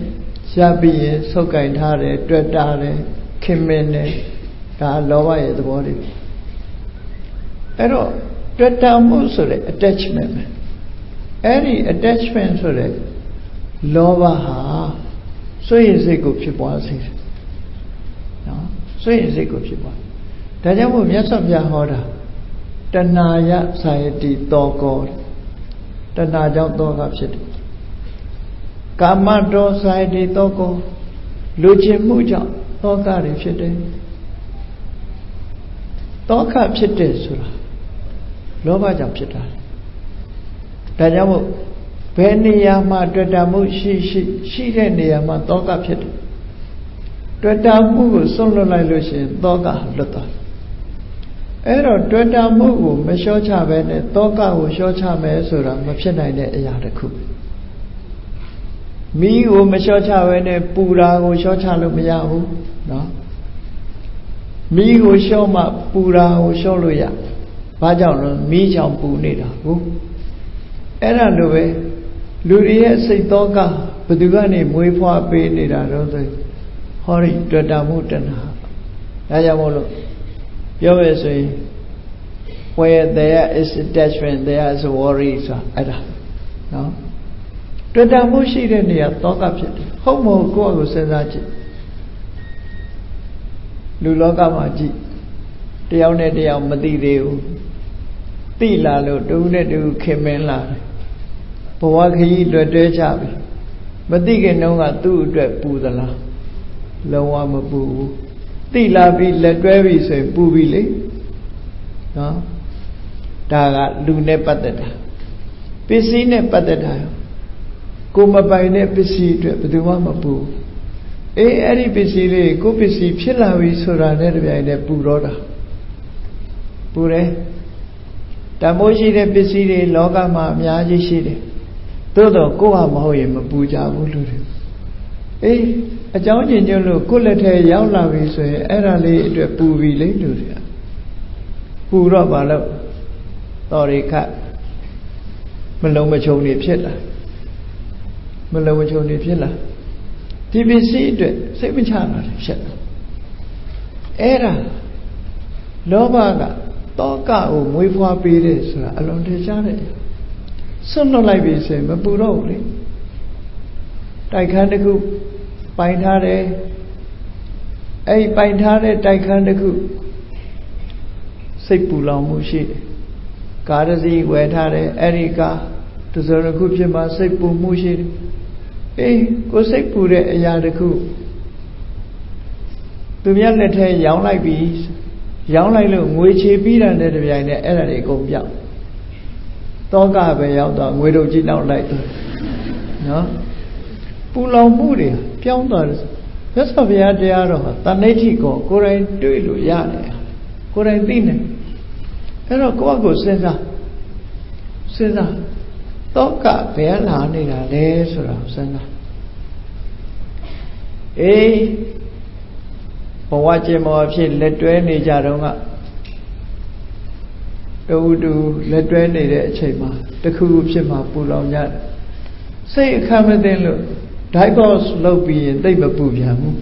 ရပြီးရင်ဆုပ်ကင်ထားတယ်တွေ့တာတယ်ခင်မင်းတယ်ဒါလောဘရဲ့သဘောတွေအဲ့တော့တွေ့တာမှုဆိုတဲ့ attachment ပဲအဲ့ဒီ attachment ဆိုတဲ့လောဘဟာစွန့်ရည်စိတ်ကိုဖြစ်ပွားစေတယ်နော်စွန့်ရည်စိတ်ကိုဖြစ်ပွားဒါကြောင့်မို့မြတ်စွာဘုရားဟောတာတဏှာယသာယတိတောကောတဏှာကြောင့်တောကဖြစ်တယ်ကာမတောသာယတိတောကောလူချင်မှုကြောင့်တောကတွေဖြစ်တယ်တောကဖြစ်တယ်ဆိုတာလောဘကြောင့်ဖြစ်တာဒါကြောင့်မို့ဘယ်နေရာမှာတွေ့တာမှုရှိတဲ့နေရာမှာတောကဖြစ်တယ်တွေ့တာမှုကိုစွန့်လွတ်လိုက်လို့ရှိရင်တောကလွတ်သွားအဲ့တော့တွေ့တာမှုကိုမလျှော့ချဘဲနဲ့တောကကိုလျှော့ချမယ်ဆိုတာမဖြစ်နိုင်တဲ့အရာတစ်ခုမီးကိုမလျှော့ချဘဲနဲ့ပူတာကိုလျှော့ချလို့မရဘူးနော်မီးကိုလျှော့မှပူတာကိုလျှော့လို့ရဘာကြောင့်လဲမီးကြောင့်ပူနေတာဟုတ်အဲ့ဒါလိုပဲလူတွေရဲ့စိတ်သောကဘယ်သူကနေမွေးဖွားပေးနေတာတော့ဆိုဟောဒီတွေ့တာမှုတဏှာဒါကြောင့်မို့လို့ပြောရဆိုရင် where there is attachment there is worry ဆိုတာအဲ့ဒါနော်တွေ့တာမှုရှိတဲ့နေရာသောကဖြစ်တယ်ဟုတ်မဟုတ်ကိုယ့်အကိုစဉ်းစားကြည့်လူလောကမှာကြည့်တယောက်နဲ့တယောက်မသိသေးဘူး တိလာလို့တူနဲ့တူခင်မင်းလာတယ်ဘဝခရီးလွယ်တွဲကြပြီမသိခင်တုန်းကသူ့အတွက်ပူသလားလုံးဝမပူဘူးတိလာပြီးလက်တွဲပြီဆိုရင်ပူပြီလေနော်ဒါကလူနဲ့ပတ်သက်တာပစ္စည်းနဲ့ပတ်သက်တာကိုမပိုင်တဲ့ပစ္စည်းအတွက်ဘယ်သူမှမပူအေးအဲ့ဒီပစ္စည်းလေးကိုပစ္စည်းဖြစ်လာပြီဆိုတာနဲ့တပြိုင်တည်းပူတော့တာပူတယ်တမိုးရှိတဲ့ပစ္စည်းတွေလောကမှာအများကြီးရှိတယ်သို့တော့ကိုယ်ဟာမဟုတ်ရင်မပူကြဘူးလူတွေအေးအကြောင်းကျင်ကျလို့ကိုယ်လက်ထဲရောက်လာပြီဆိုရင်အဲ့ဒါလေးအတွက်ပူပြီလေလူတွေပူတော့ဘာလို့တော်ရိခမလုံးမချုံနေဖြစ်လာမလုံးမချုံနေဖြစ်လာဒီပစ္စည်းအတွက်စိတ်မချတာဖြစ်လာအဲ့ဒါလောဘကတောကကိုမွေးဖွားပေးတယ်ဆိုတာအလွန်ထင်ရှားတယ်ဆွတ်လွတ်လိုက်ပြီဆိုရင်မပူတော့ဘူးလေတိုက်ခန်းတစ်ခုပိုင်ထားတယ်အဲ့ပိုင်ထားတဲ့တိုက်ခန်းတစ်ခုစိတ်ပူလောင်မှုရှိတယ်ကားတစ်စီးဝယ်ထားတယ်အဲ့ဒီကားတစ်စုံတစ်ခုဖြစ်မှစိတ်ပူမှုရှိတယ်အေးကိုစိတ်ပူတဲ့အရာတစ်ခုသူများလက်ထဲရောင်းလိုက်ပြီရောင်းလိုက်လို့ငွေချေပြီးတာနဲ့တပြိုင်နက်အဲ့ဒါတွေအကုန်ပြောက်တောကပဲရောက်တော့ငွေတို့ကြီးနောက်လိုက်နော်ပူလောင်မှုတွေပြောင်းသွားတယ်မြတ်စွာဘုရားတရားတော်ဟာတဏှိဋ္ဌိကိုကိုယ်တိုင်တွေ့လို့ရတယ်ကိုယ်တိုင်သိနေအဲ့တော့ကိုယ့်အကိုစဉ်းစားတောကဘယ်လာနေတာလဲဆိုတာစဉ်းစားအေးဘဝကျင်ဘဝဖြစ်လက်တွဲနေကြတော့ကတူလက်တွဲနေတဲ့အချိန်မှာတခုခုဖြစ်မှာပူလောင်ကြတယ်စိတ်အခမ်းမသိလို့ divorce လုပ်ပြီးရင်သိမပူပြန်ဘူး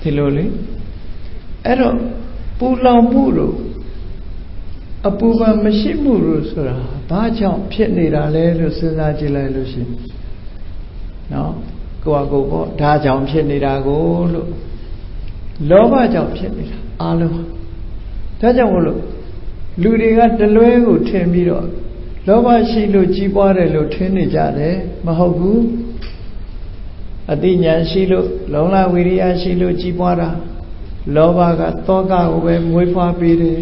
ဒီလိုလေအဲ့တော့ပူလောင်မှုတို့အပူပန်မရှိမှုတို့ဆိုတာဘာကြောင့်ဖြစ်နေတာလဲလို့စဉ်းစားကြည့်လိုက်လို့ရှိရင်နော်ကိုယ့်အကိုပေါ့ဒါကြောင့်ဖြစ်နေတာကိုလို့လောဘကြောင့်ဖြစ်နေတာအားလုံးဒါကြောင့်မို့လို့လူတွေကတလွဲကိုထင်ပြီးတော့လောဘရှိလို့ကြီးပွားတယ်လို့ထင်နေကြတယ်မဟုတ်ဘူးအသိဉာဏ်ရှိလို့လုံလဝိရိယရှိလို့ကြီးပွားတာလောဘကတောကကိုပဲမွေးဖွားပေးတယ်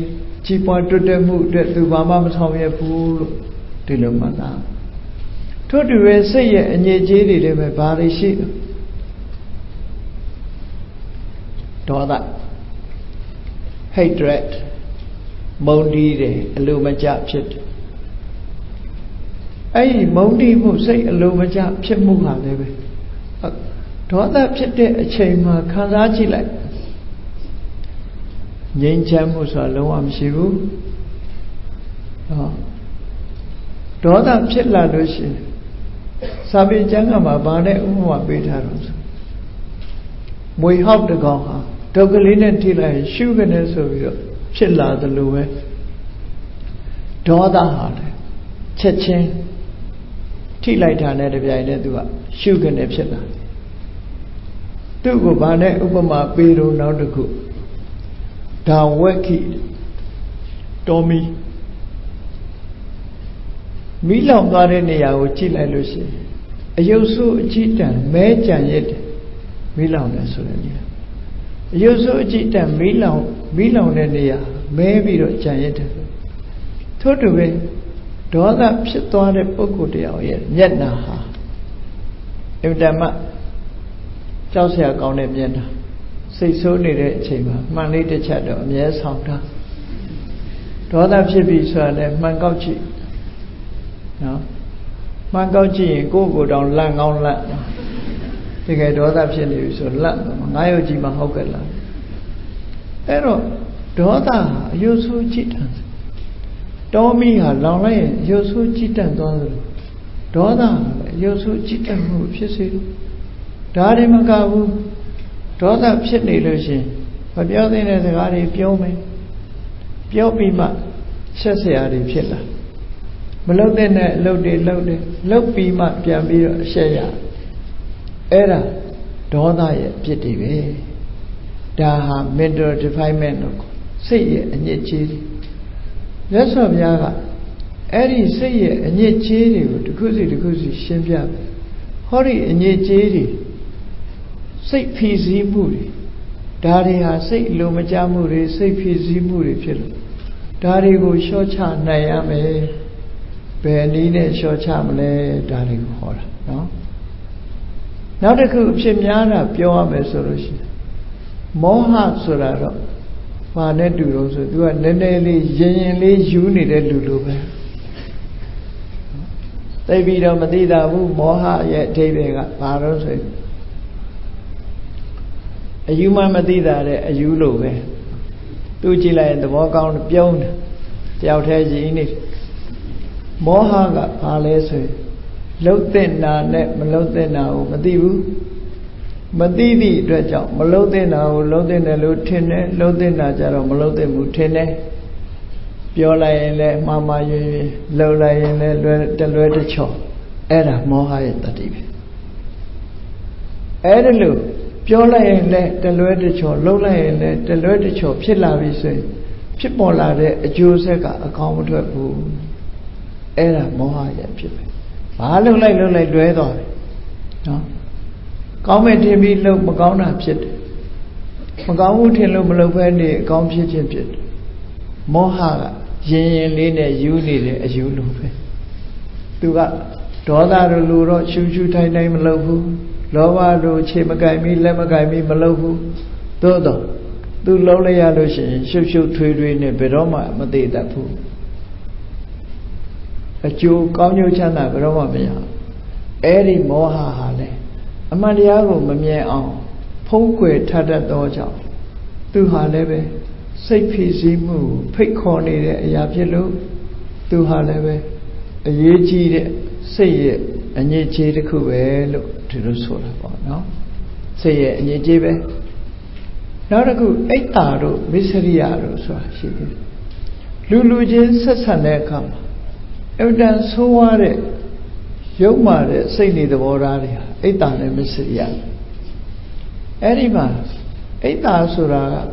ကြီးပွားတွတ်တက်မှုအတွက်သူဘာမှမဆောင်ရွက်ဘူးလို့ဒီလိုမှတ်သားထို့တူပဲစိတ်ရဲ့အငြိကြေးတွေလည်းပဲဘာတွေရှိလဲဒေါသ hatred မုန်းတီးတယ်အလိုမကျဖြစ်တယ်အဲ့ဒီမုန်းတီးမှုစိတ်အလိုမကျဖြစ်မှုဟာလည်းပဲဒေါသဖြစ်တဲ့အချိန်မှာခံစားကြည့်လိုက်ငြိမ်းချမ်းမှုဆိုတာလုံးဝမရှိဘူးဒေါသဖြစ်လာလို့ရှိရင်စာပေကျမ်းကမှာဗာနဲ့ဥပမာပေးထားတော့မွေဟောက်တကောင်ဟာဒုက္ခလေးနဲ့ထိလိုက်ရှုကနေဆိုပြီးတော့ဖြစ်လာသလိုပဲဒေါသဟာလေချက်ချင်းထိလိုက်တာနဲ့တပြိုင်တည်းသူကရှုကနေဖြစ်လာသူ့ကိုဗာနဲ့ဥပမာပေးတော့နောက်တစ်ခုဒါဝက်ခိတော်မီလောင်သွားတဲ့နေရာကိုကြည့်လိုက်လို့ရှိရင်အယုတ်ဆိုးအကြည့်တန်မဲကြံရက်တယ်မီလောင်တယ်ဆိုတဲ့နေရာအယုတ်ဆိုးအကြည့်တန်မီလောင်တဲ့နေရာမဲပြီးတော့ကြံရက်တယ်ထို့တူပဲဒေါသဖြစ်သွားတဲ့ပုဂ္ဂိုလ်တယောက်ရဲ့မျက်နှာဟာအင်တမကြောက်စရာကောင်းတဲ့မျက်နှာစိတ်ဆိုးနေတဲ့အချိန်မှာမှန်လေးတစ်ချက်တော့အမြဲဆောင်ထားဒေါသဖြစ်ပြီဆိုတာလည်းမှန်ကောက်ကြည့်နော်မှန်ကောက်ကြည့်ရင်ကိုယ့်ကိုယ်တောင်လန့်ကောင်းလန့်တကယ်ဒေါသဖြစ်နေပြီဆိုလန့်ငါးရုပ်ကြီးမှဟုတ်ကဲ့လားအဲ့တော့ဒေါသဟာအယုဆိုးကြည့်တန်တောမီးဟာလောင်လိုက်ရင်အယုဆိုးကြည့်တန်သွားသလိုဒေါသဟာအယုဆိုးကြည့်တန်မှုဖြစ်စေတယ်ဒါတွေမကဘူးဒေါသဖြစ်နေလို့ရှင်မပြောသင့်တဲ့စကားတွေပြောမယ်ပြောပြီးမှဆက်ဆရာတွေဖြစ်လာမလုပ်တဲ့အလုပ်တွေလုပ်တယ်လုပ်ပြီးမှပြန်ပြီးတော့အရှက်ရအဲ့ဒါဒေါသရဲ့အဖြစ်တွေပဲဒါဟာ mental defilement လို့စိတ်ရဲ့အညစ်အကြေး That's what Yaga. Eddie say it, and yet cheery, the cozy shimpia. Hurry and yet cheery. Say PC moody. Daddy has say Lumaja moody, say PC moody pillow. Daddy go short charm, Nayame. Benine short charm, Daddy go horror. No? Now the coop Shimyana, pure resolution. Moha Surado. Pane do so do a nenely, genuinely unit Lulu. They beat on Madida, Moha yet David Paros. A human Madida, a Yulu. Tujila and the walk on beyond the outage in it. Moha got Palace. Lotena, net Melotena, Madibu. Madidi, Draja, Melotena, Lodena, Lutene, Lodena, Jaro, Melote Mutene. Piola in le Mama, Lola in the Lord Cho. Era Moha at the TV. Edelu, Piola in the Lord Cho, Lola in the Lord Cho, Pilavi say, Pipola, a Joseka, a commodore who era Moha at Pip. I look like Duedo. No. Comment him be look Magona pit. Magamu tell Malopendi, Compit pit. Moha, Jen Lina, you need it as you look. Do that. Doda Luro, Chuchu Tai name Malofu, Lova do Chemagami, Lemagami, Malofu, Dodo. Do Lola Yalushin, Chuchu Trade in Bedoma, Madeda Poo. A Jew, Conyo Chana, Roma, Eddie Moha Hale, Amadiago, Mamia on, Poque Tada Doja, do Halebe, say PC move, pick corny, a Yapilo, do Halebe, a Yeji, say it, and Yeji the Kue, look to the solar, no? Say it, and Yejibe. Not a good 8 taro, Misseriado, so she did. Lulujin Sasane come. Evidence so are it. Yomare, say the Voraria, 8 tane Misseria. Erimas, 8 asura.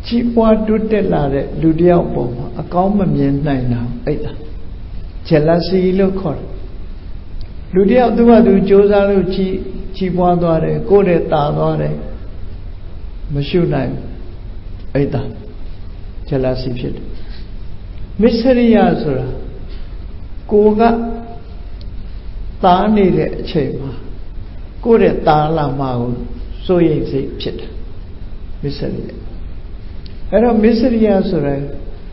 Chipwa Dutelare, Ludia Boma, a common yen 9 now, 8. Jealousy look hot. Ludia do Josalu Chipwa Dore, Gode Tadore, Mashu 9, 8. Jealousy pit. Misseria Sura Koga Tani de Chema Kore Tala Mau so ye say pit. Misseria. Era Misseria Sura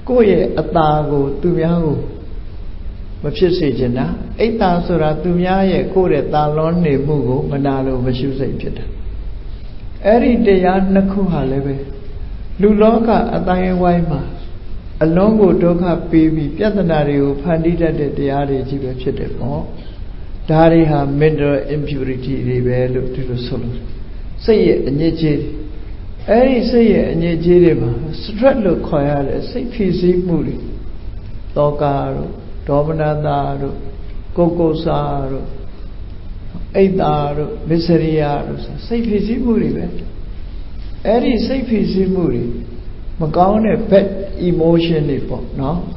Koye Atago Tumiago Mapsijana 8 Sura Tumia Kore Talon ne Mugo Manalo Mashu say pit. Eri Deyan Nakuha leve Luloka Ataye Waima Along with Doka baby, Piatanario, Pandita de Diari Jibachete, Dari have mental impurity, they look to the soul. Say it, and yet, Eri say it, and yet, Stradlo Koyale, say PC Moody, Dokaro, Dominadaro, Kokosaro, Eidaro, Miseriaro, say PC Moody, Eri say PC Moody. Magone pet emotion no?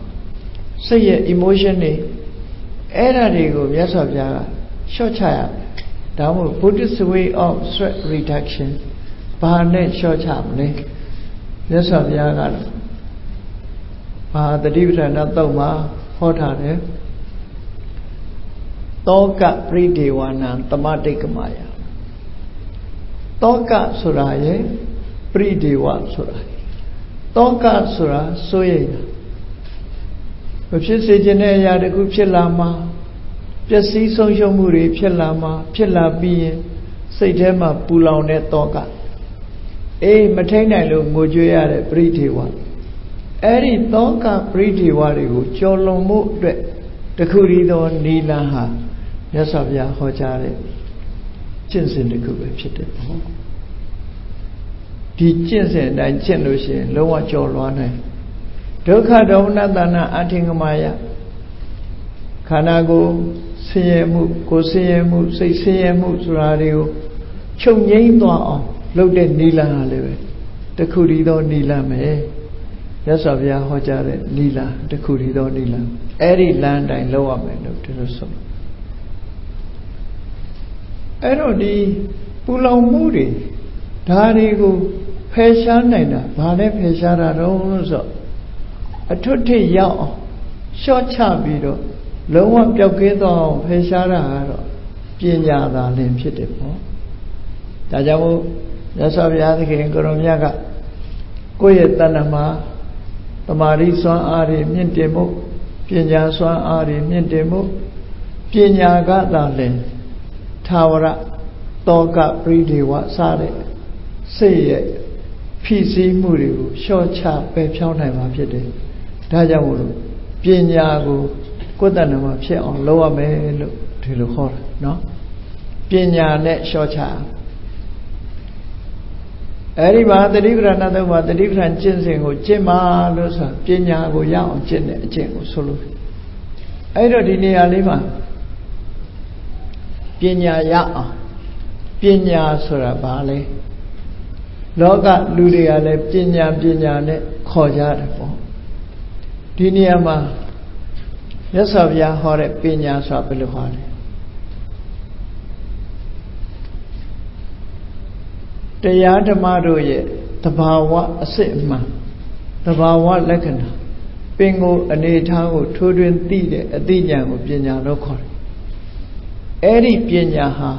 Say emotion era yes of Yaga, short child. Down Buddhist way of stress reduction, Bahane short child, yes of Yaga. The dividend of Doma, Hotare Toka Pridewana, Tamatic Maya Toka Suraye, Pridewa Suraye. Tonka Sura, Soya. If she said, Janaya, the good Pilama, just see social muri, Pilama, Pila being, say Dema, Pulaune Tonka. Matena look, Mojuya, pretty one. Eri Tonka, pretty warigo, Cholomo, the Kurido, Nilaha, Yasavia, Hojare, Chinsin the Kuba. Teachers and I generation, lower Jolwane. Doka Donatana Atingamaya Kanago, Siemu, Kosiemu, say Siemu, Radio, Chung Yang Dwa, loaded Nila Haleve, the Kurido Nila me. ရသော်ဘုရားဟောကြားတဲ့နိလတစ်ခုတည်းသောနိလအဲ့ဒီလမ်းတိုင်းလောက်ရမယ်လို့ဒီလိုဆိုအဲ့တော့ဒီပူလောင်မှုတွေဒါတွေကိုဖယ်ရှားနိုင်တာဘာနဲ့ဖယ်ရှားတာတော့ဆိုအထွတ်ထိပ်ရောက်အောင်ရှော့ချပြီးတော့လုံးဝပျောက်ကင်းသွားအောင်ဖယ်ရှားတာကတော့ပညာသာလင်ဖြစ်တယ်ပေါ့ဒါကြောင့်မို့ရသော်ဘုရားသခင်ကိုရောမြတ်ကကိုယ့်ရဲ့တဏ္ဍမှာတမာရီစွမ်းအားတွေမြင့်တင်မှုပညာစွမ်းအားတွေမြင့်တင်မှုပညာကသာလင်သာဝရတောကပရိဒေဝစတဲ့စိတ်ရဲ့ဖြစ်စည်းမှုတွေကိုလျှော့ချပယ်ဖြောင်းနိုင်မှာဖြစ်တယ်ဒါကြောင့်မို့လို့ပညာကိုကိုယ်တဏ္ဍမှာဖြစ်အောင်လုပ်ရမယ်လို့ဒီလိုခေါ်တာနော်ပညာနဲ့လျှော့ချအဲ့ဒီမှာတတိပဌာန်သုံးပါးတတိပဌာန်ကျင့်စဉ်ကိုကျင့်ပါလို့ဆိုပညာကိုရအောင်ကျင့်တဲ့အကျင့်ကိုဆိုလို့အဲ့တော့ဒီနေရာလေးမှာပညာရအောင်ပညာဆိုတာဘာလဲလောကလူတွေကလည်းပညာနဲ့ခေါ်ကြတယ်ပေါ့ဒီနေရာမှာမြတ်စွာဘုရားဟောတဲ့ပညာဆိုတာဘယ်လိုဟောလဲတရားဓမ္မတို့ရဲ့သဘာဝအစစ်အမှန်သဘာဝလက္ခဏာပင်ကိုအနေထားကိုထိုးထွင်းသိတဲ့အသိဉာဏ်ကိုပညာလို့ခေါ်တယ်အဲ့ဒီပညာဟာ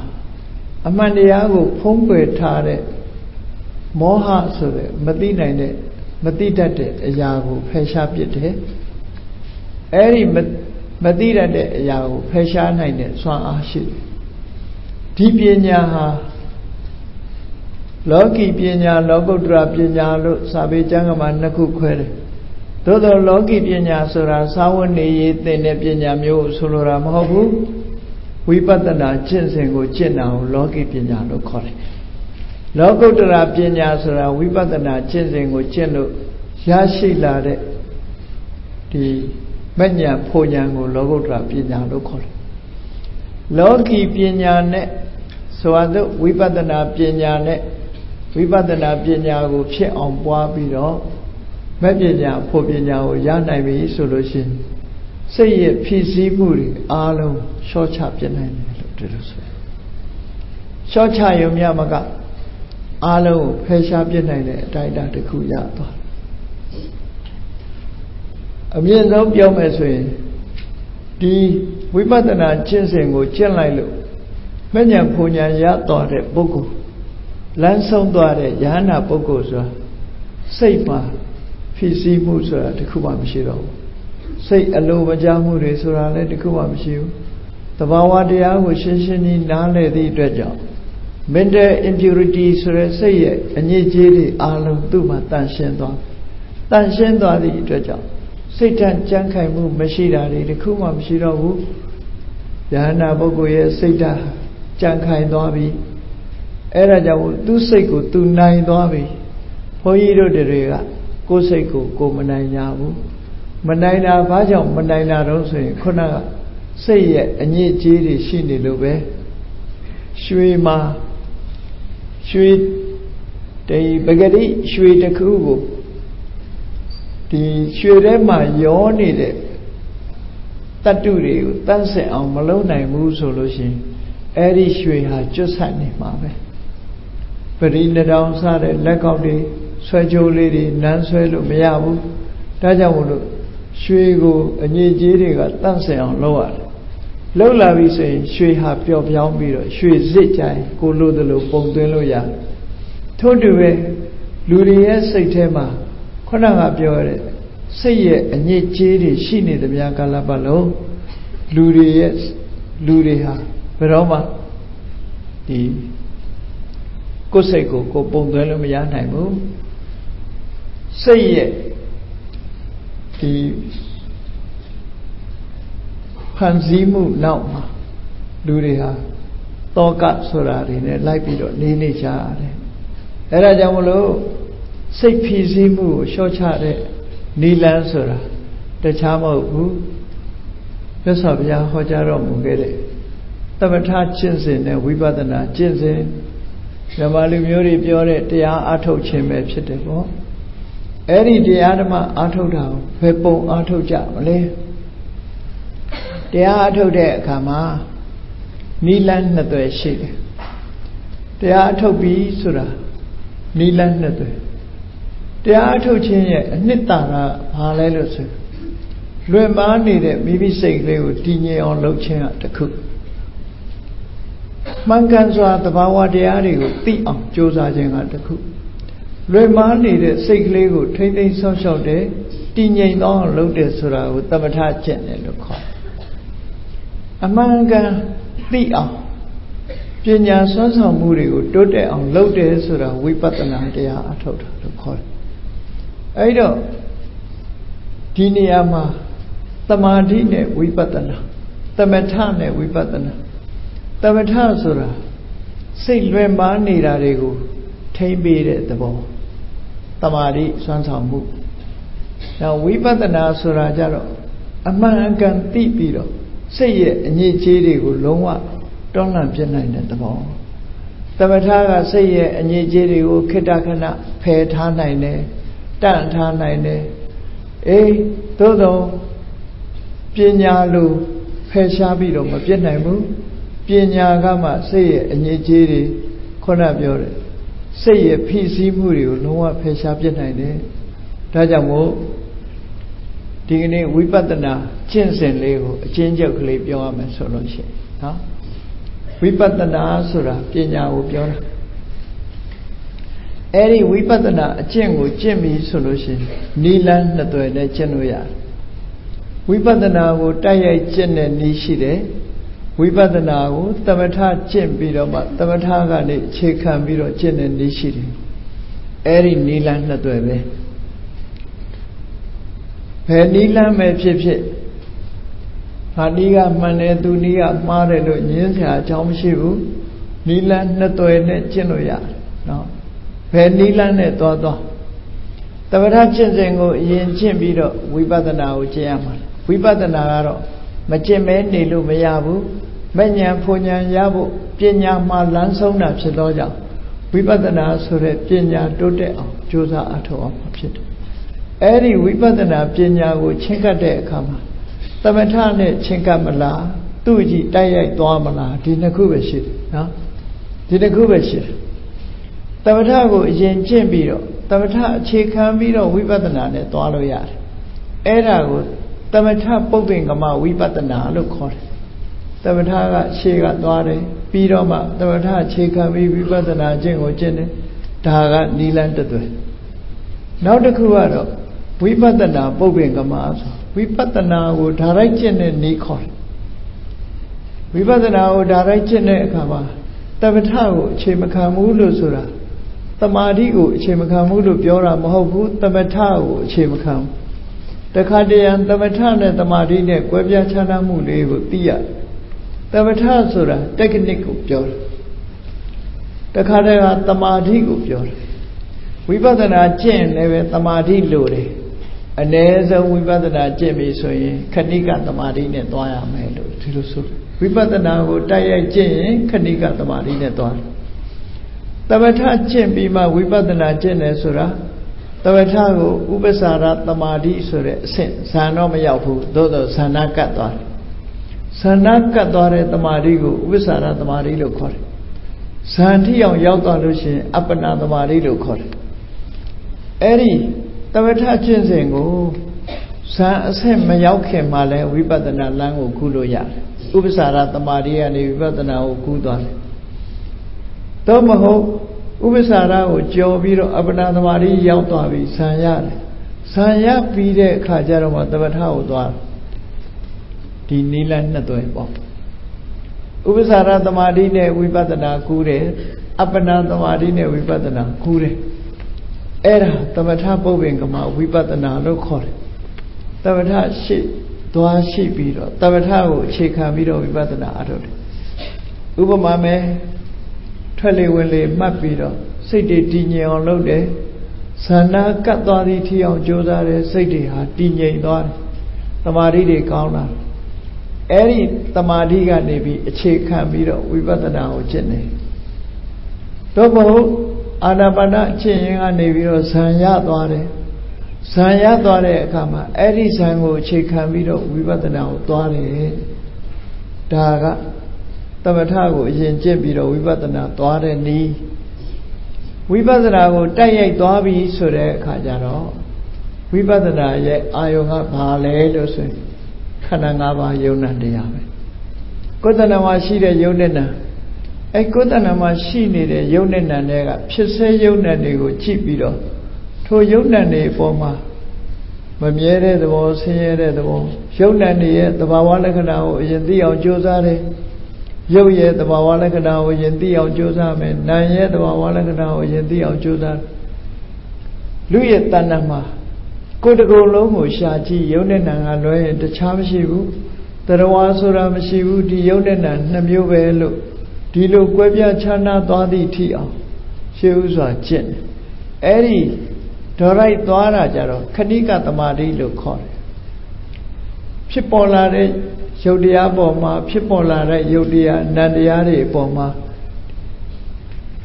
အမှန်တရားကိုဖုံးကွယ်ထားတဲ့မောဟဆိုတဲ့မသိနိုင်တဲ့မသိတတ်တဲ့အရာကိုဖယ်ရှားပစ်တယ်အဲ့ဒီမသိတတ်တဲ့အရာကိုဖယ်ရှားနိုင်တဲ့စွမ်းအားရှိတယ်ဒီပညာဟာလောကီပညာလောကုတ္တရာပညာလို့စာပေကျမ်းကမှာနှစ်ခုခွဲတယ်သို့သောလောကီပညာဆိုတာသာဝနေရေးသင်တဲ့ပညာမျိုးဆိုလိုတာမဟုတ်ဘူးဝိပဿနာကျင့်စဉ်ကိုကျင့်တာကိုလောကီပညာလို့ခေါ်တယ်လောကုတ္တရာပညာဆိုတာဝိပဿနာကျင့်စဉ်ကိုကျင့်လို့ရရှိလာတဲ့ဒီမဉ္ဇဉ်ဖို့ဉဏ်ကိုလောကုတ္တရာပညာလို့ခေါ်တယ်လောကီပညာနဲ့ဆိုတော့ဝိပဿနာပညာနဲ့ဝိပဿနာပညာကိုဖြစ်အောင်ပွားပြီးတော့မဲ့ပညာဖို့ပညာကိုရနိုင်ပြီဆိုလို့ရှိရင်စိတ်ရဲ့ဖြစ်စည်းမှုတွေအားလုံးရှော့ချပြနိုင်တယ်လို့ဒီလိုဆိုရှော့ချရုံမြမကအားလုံးကိုဖယ်ရှားပြနိုင်တဲ့အတိုင်းအတာတစ်ခုရသွားအမြင့်ဆုံးပြောမယ်ဆိုရင်ဒီဝိပဿနာကျင့်စဉ်ကိုကျင့်လိုက်လို့မဉ္ဇဉ်ဖို့ဉဏ်ရသွားတဲ့ပုဂ္ဂိုလ်လမ်းဆုံးသွားတဲ့ယဟန္တာပုဂ္ဂိုလ်ဆိုတာစိတ်မှာဖြစ်စည်းမှုဆိုတာတခုမှမရှိတော့ဘူးစိတ်အလိုမကျမှုတွေဆိုတာလည်းတခုမှမရှိဘူးသဘာဝတရားကိုရှင်းရှင်းကြီးနားလည်သည့်အတွက်ကြောင့် mental impurity ဆိုတဲ့စိတ်ရဲ့အညစ်အကြေးတွေအလုံးသူ့မှာတန်ရှင်းသွားသည့်အတွက်ကြောင့်စိတ်ဓာတ်ကြမ်းခိုင်မှုမရှိတာတွေတခုမှမရှိတော့ဘူးယဟန္တာပုဂ္ဂိုလ်ရဲ့စိတ်ဓာတ်ကြမ်းခိုင်သွားပြီအဲ့ဒါကြောင့်သူ့စိတ်ကိုသူနိုင်သွားပြီဘုန်းကြီးတို့တွေကကိုယ်စိတ်ကိုကိုမနိုင်ကြဘူးမနိုင်တာဘာကြောင့်မနိုင်တာတော့ဆိုရင်ခုနကစိတ်ရဲ့အညစ်အကြေးတွေရှိနေလို့ပဲရွှေမှာရွှေဒီပဂတိရွှေတစ်ခုကိုဒီရွှေထဲမှာရောနေတဲ့တတ္တုတွေကိုတန့်စင်အောင်မလုပ်နိုင်ဘူးဆိုလို့ရှိရင်အဲ့ဒီရွှေဟာကျွတ်ဆက်နေမှာပဲပရိနတောင်စတဲ့လက်ကောက်တွေဆွဲကြိုးလေးတွေနမ်းဆွဲလို့မရဘူးဒါကြောင့်မို့လို့ရွှေကိုအညစ်အကြေးတွေကတန့်စင်အောင်လုပ်ရတယ်လှုပ်လာပြီဆိုရင်ရွှေဟာပျော့ပြောင်းပြီးတော့ရွှေစစ်ကြိုင်ကိုလိုသလိုပုံသွင်းလို့ရထို့တူပဲလူတွေရဲ့စိတ်ထဲမှာခုနကပြောရတဲ့စိတ်ရဲ့အညစ်အကြေးတွေရှိနေသမျှကာလပတ်လုံးလူတွေဟာဘယ်တော့မှဒီကိုယ်စိတ်ကိုကိုပုံသွင်းလို့မရနိုင်ဘူးစိတ်ရဲ့ဒီဖန်ဆည်းမှုနောက်မှာလူတွေဟာတောကဆိုတာတွေနဲ့လိုက်ပြီးတော့နေကြရတယ်အဲ့ဒါကြောင့်မလို့စိတ်ဖြစ်စည်းမှုကိုလျှော့ချတဲ့နိလန်းဆိုတာတခြားမဟုတ်ဘူးမြတ်စွာဘုရားဟောကြားတော်မူခဲ့တဲ့သမထကျင့်စဉ်နဲ့ဝိပဿနာကျင့်စဉ်ဓမ္မလူမျိုးတွေပြောတဲ့တရားအထုတ်ခြင်းပဲဖြစ်တယ်ပေါ့ Eri Diadama Atoda, Pepo Atoja, Malay. They are Atode Kama, Nilan Natwe Shig. They are Tobi Sura, Nilan Natwe. They are to change Nitara, Hallelujah. Luema needed maybe say they would dinner on Lochin at the cook. Manganza the Bawa de Ario, the Josajing at the cook. Luema needed say they would train social day, dinner on Lotus Sura with Tabata Chen and the call. A manga the Pinya Sons of Muri would do it on Lotus Sura, we put an idea at all to call. I don't Diniyama Samadhi ne Vipatana Tamatha ne Vipatana Tamatha Sura Silve Mani Rarigu Taimbe the ball Samadhi Sansamu. Now Vipatana Sura Jaro Amangan Tipiro say it and ye Jerigo Longa don't have Jenin at the ball. Tamatha say it and ye Jerigo Kedakana Petana Tantana. Todo Pianalu, Peshabido, Pianamu, Pianagama, say it, and ye jiri, Conabiore, say a PC Murio, no one Peshabianide, Tajamo, Digni, Wipatana, Chinsen Lego, change of clay beyond my solution. Wipatana Sura, Piana Upiona. Eri Wipatana, Chengu, Jimmy solution, Nilan, Natoe, Chenuya. Wipatana would die Chen and Nishide. Wipatana would Tamata Chen Bidoma, Tamataga, Chekan Bido, Chen and Nishide. Eri Nilan, Natoe. Nilan may chip. Haniga Mane Dunia, Mare, Yinsa, Jamshibu, Nilan, Natoe, Chenuya. No. Nilan et Dodo. The Varajango Yen Chimbido, Wipatana Uchiaman. Wipatana, Macheme Nilu Mayabu, Manya Punya Yabu, Pinya Malansona Chiloja. Wipatana Sure Pinya Dote, Josa Ato of Pit. Eri Wipatana Pinya would chinka de Kama. Tamatane Chinkamala, Tuji Daya Dwamala, Dinakubashit. Dinakubashit. Tamatago Yen Jimbido, Tamata Chikambido, Wipatana, Dwaloyat. Erago, Tamata Popingama, Wipatana, look hot. Tamataga, Chiga Dware, Pidoma, Tamata Chikami, Wipatana, Jingo Jene, Taga, Nilan Tadwe. Now the Kuado, Wipatana, Popingama, Wipatana would direct Jene Nikon. Wipatana would direct Jene Kama, Tamatago, Chimakamu Sura. Tamadigo, Chimakamu, Biora Mohobu, Tamatao, Chimakam. The Kadian, Tamatana, Tamadine, Guevia Chanamu, Pia. Tamatasura, technique of Jor. The Kadia, Tamadigo, Jor. We bought an Achen, never Tamadi Lure. And there's a we bought an Ajemi, so Kanika Tamadine, Toya Melo, Tilusu. We bought an Ago, Taya Jen, Kanika Tamadine, Toya. Tamata Chimbima, Wipatana Genesura, Tamatago, Ubasara, Tamadi Sure, Sanoma Yapu, Dodo, Sanakatore. Sanakatore, Tamadigo, Ubasara, Tamadido Core. Santi on Yaudalushi, Apana, Tamadido Core. Eri, Tamata Chinsengo, San Mayauke Male, Wipatana Lango Kuloya, Ubasara, Tamadi, and Wipatana Kudon. Tomaho, Ubisara, Joviro, Abanamari, Yaudavi, Sanya Pide, Kajarama, Tavatao Dwar, Di Nilan Natoebo. Ubisara, the Marine, Wipatana Kure, Apana, the Marine, Wipatana Kure. Era, Tamatapo Vingama, Wipatana, no core. Tamata ship, Dwa Shipido, Tavatao, Chikamiro, Wipatana, Adot. Ubamame. Wele Mapido, Sidi Dine on Lode, Sana Katari Ti on Josare, Sidi ha Dine Dor, Tamari de Kauna. Eri Tamadiga Nebi, a check can be Wipatana or Jenny. Tobo Anabana Ching and Nevi or Sanya Dore, ဇံရသွားတဲ့အခါမှာအဲ့ဒီဇံကိုအခြေခံပြီးတော့ဝိပဿနာကိုသွားတယ်ဒါကသမထကိုအရင်ကျင့်ပြီးတော့ဝိပဿနာသွားတဲ့နည်းဝိပဿနာကိုတိုက်ရိုက်သွားပြီဆိုတဲ့အခါကျတော့ဝိပဿနာရဲ့အာယုံကဘာလဲလို့ဆိုရင်ခန္ဓာ၅ပါးယုံနာတရားပဲကိုယ်တဏ္ဍာမှာရှိတဲ့ယုံနဲ့နာအဲ့ကိုယ်တဏ္ဍာမှာရှိနေတဲ့ယုံနဲ့နာတွေကဖြစ်စေယုံနဲ့တွေကိုကြည့်ပြီးတော့ထိုယုံနဲ့တွေအပေါ်မှာမမြဲတဲ့သဘောဆင်းရဲတဲ့သဘောယုံနဲ့ရဲ့သဘာဝလက္ခဏာကိုအရင်သိအောင်ကြိုးစားတယ်ရုပ်ရဲ့သဘာဝလက္ခဏာကိုယင်သိအောင်ကြိုးစားမယ်နာမ်ရဲ့သဘာဝလက္ခဏာကိုယင်သိအောင်ကြိုးစားလူရဲ့တဏ္ဍာမှာကိုယ်တကိုယ်လုံးကိုရှာကြည့်ယုံနဲ့နာမ်ကလွဲရင်တခြားမရှိဘူးတရားဝါဆိုတာမရှိဘူးဒီယုံနဲ့နာမ်နှစ်မျိုးပဲလို့ဒီလိုကွဲပြားခြားနားသွားသည့်ထိအောင်ရှေးဥစွာကျင့်တယ်အဲ့ဒီဒေါ်ရိုက်သွားတာကြတော့ခဏိကသမာဓိလို့ခေါ်တယ်ဖြစ်ပေါ်လာတဲ့ရုပ်တရားပေါ်မှာဖြစ်ပေါ်လာတဲ့ရုပ်တရားနံတရားတွေအပေါ်မှာ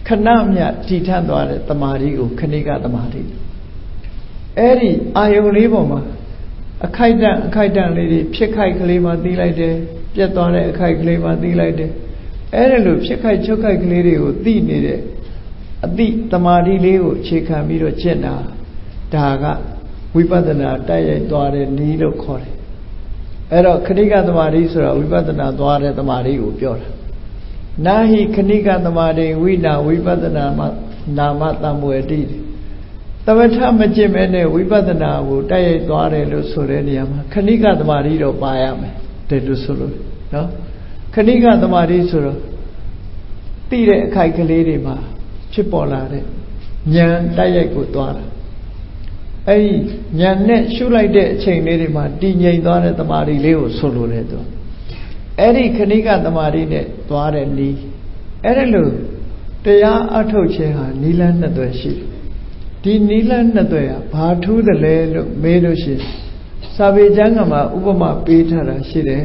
ခဏမြတည်ထသွားတဲ့တမာတိကိုခဏိကတမာတိအဲ့ဒီအာယုံလေးပေါ်မှာအခိုက်တန့်လေးတွေဖြစ်ခိုက်ကလေးမှသိလိုက်တယ်ပြတ်သွားတဲ့အခိုက်ကလေးမှသိလိုက်တယ်အဲ့ဒါလိုဖြစ်ခိုက်ချုပ်ခိုက်ကလေးတွေကိုသိနေတဲ့အတိတမာတိလေးကိုအခြေခံပြီးတော့ကျင့်တာဒါကဝိပဿနာတိုက်ရိုက်သွားတဲ့နည်းလို့ခေါ်တယ်အဲ့တော့ခဏိကသမာဓိဆိုတာဝိပဿနာသွားတဲ့သမာဓိကိုပြောတာနာဟိခဏိကသမာဓိဝိနာဝိပဿနာနာမတံမွေတိသမထမကျင့်မဲနဲ့ဝိပဿနာကိုတိုက်ရိုက်သွားတယ်လို့ဆိုတဲ့နေရာမှာခဏိကသမာဓိတော့ပါရမယ်တဲ့လို့ဆိုလို့နော်ခဏိကသမာဓိဆိုတော့သိတဲ့အခိုက်ကလေးတွေမှာဖြစ်ပေါ်လာတဲ့ဉာဏ်တိုက်ရိုက်ကိုသွားတာအဲ့ဒီဉာဏ်နဲ့ရှုလိုက်တဲ့အချိန်လေးတွေမှာတည်ငြိမ်သွားတဲ့တမာတိလေးကိုဆိုလိုတယ်သူအဲ့ဒီခဏိကတမာတိနဲ့သွားတဲ့နည်းအဲ့ဒါလို့တရားအထုတ်ခြင်းဟာနိလန်းနှစ်သွယ်ရှိတယ်ဒီနိလန်းနှစ်သွယ်ဟာဘာထူးတယ်လဲလို့မေးလို့ရှိရင်စာပေကျမ်းကမှာဥပမာပေးထားတာရှိတယ်